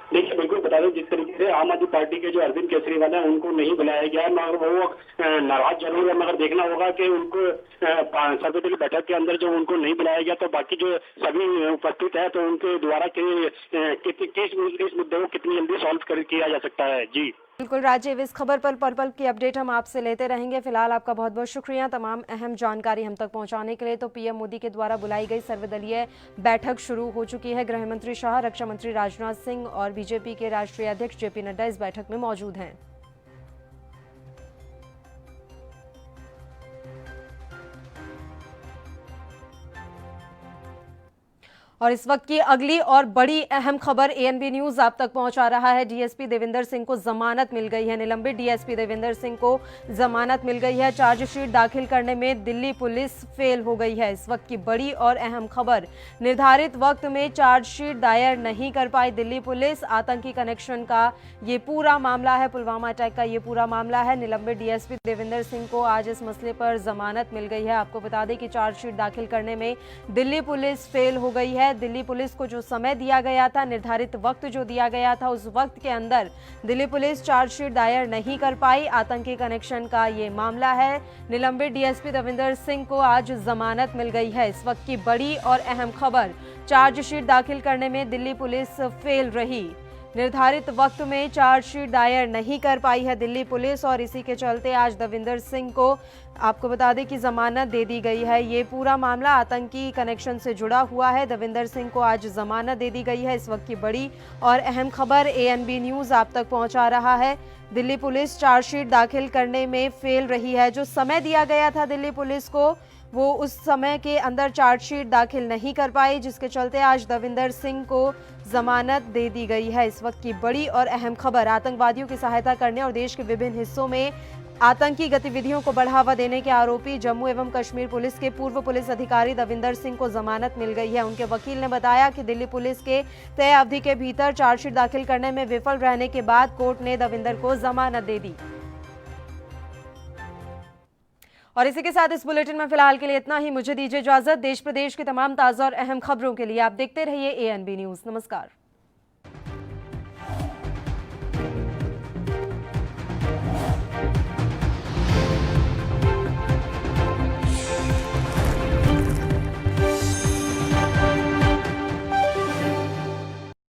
देखिए, बिल्कुल बता दें, जिस तरीके से आम आदमी पार्टी के जो अरविंद केजरीवाल है उनको नहीं बुलाया गया, मगर वो नाराज जरूर है। मगर देखना होगा कि उनको सर्वदलीय बैठक के अंदर जो उनको नहीं बुलाया गया, तो बाकी जो सभी उपस्थित है तो उनके द्वारा इस मुद्दे को कितनी जल्दी सॉल्व किया जा सकता है। जी बिल्कुल राजीव, इस खबर पर पल पल की अपडेट हम आपसे लेते रहेंगे। फिलहाल आपका बहुत बहुत शुक्रिया तमाम अहम जानकारी हम तक पहुंचाने के लिए। तो पीएम मोदी के द्वारा बुलाई गई सर्वदलीय बैठक शुरू हो चुकी है। गृह मंत्री शाह, रक्षा मंत्री राजनाथ सिंह और बीजेपी के राष्ट्रीय अध्यक्ष जेपी नड्डा इस बैठक में मौजूद हैं। और इस वक्त की अगली और बड़ी अहम खबर एएनबी न्यूज आप तक पहुंचा रहा है। डीएसपी देविंदर सिंह को जमानत मिल गई है। निलंबित डीएसपी देविंदर सिंह को जमानत मिल गई है। चार्जशीट दाखिल करने में दिल्ली पुलिस फेल हो गई है। इस वक्त की बड़ी और अहम खबर, निर्धारित वक्त में चार्जशीट दायर नहीं कर पाई दिल्ली पुलिस। आतंकी कनेक्शन का ये पूरा मामला है, पुलवामा अटैक का ये पूरा मामला है। निलंबित डीएसपी देविंदर सिंह को आज इस मसले पर जमानत मिल गई है। आपको बता दें कि चार्जशीट दाखिल करने में दिल्ली पुलिस फेल हो गई है। दिल्ली पुलिस को जो समय दिया गया था, निर्धारित वक्त जो दिया गया था, उस वक्त के अंदर दिल्ली पुलिस चार्जशीट दायर नहीं कर पाई। आतंकी कनेक्शन का ये मामला है। निलंबित डीएसपी देविंदर सिंह को आज जमानत मिल गई है। इस वक्त की बड़ी और अहम खबर, चार्जशीट दाखिल करने में दिल्ली पुलिस फेल रही। निर्धारित वक्त में चार्जशीट दायर नहीं कर पाई है दिल्ली पुलिस और इसी के चलते आज देविंदर सिंह को आपको बता दें कि जमानत दे दी गई है। ये पूरा मामला आतंकी कनेक्शन से जुड़ा हुआ है। देविंदर सिंह को आज जमानत दे दी गई है। इस वक्त की बड़ी और अहम खबर एएनबी न्यूज आप तक पहुंचा रहा है। दिल्ली पुलिस चार्जशीट दाखिल करने में फेल रही है। जो समय दिया गया था दिल्ली पुलिस को, वो उस समय के अंदर चार्जशीट दाखिल नहीं कर पाई, जिसके चलते आज देविंदर सिंह को जमानत दे दी गई है। इस वक्त की बड़ी और अहम खबर, आतंकवादियों की सहायता करने और देश के विभिन्न हिस्सों में आतंकी गतिविधियों को बढ़ावा देने के आरोपी जम्मू एवं कश्मीर पुलिस के पूर्व पुलिस अधिकारी देविंदर सिंह को जमानत मिल गई है। उनके वकील ने बताया कि दिल्ली पुलिस के तय अवधि के भीतर चार्जशीट दाखिल करने में विफल रहने के बाद कोर्ट ने देविंदर को जमानत दे दी। और इसी के साथ इस बुलेटिन में फिलहाल के लिए इतना ही। मुझे दीजिए इजाजत। देश प्रदेश की तमाम ताजा और अहम खबरों के लिए आप देखते रहिए एएनबी न्यूज। नमस्कार।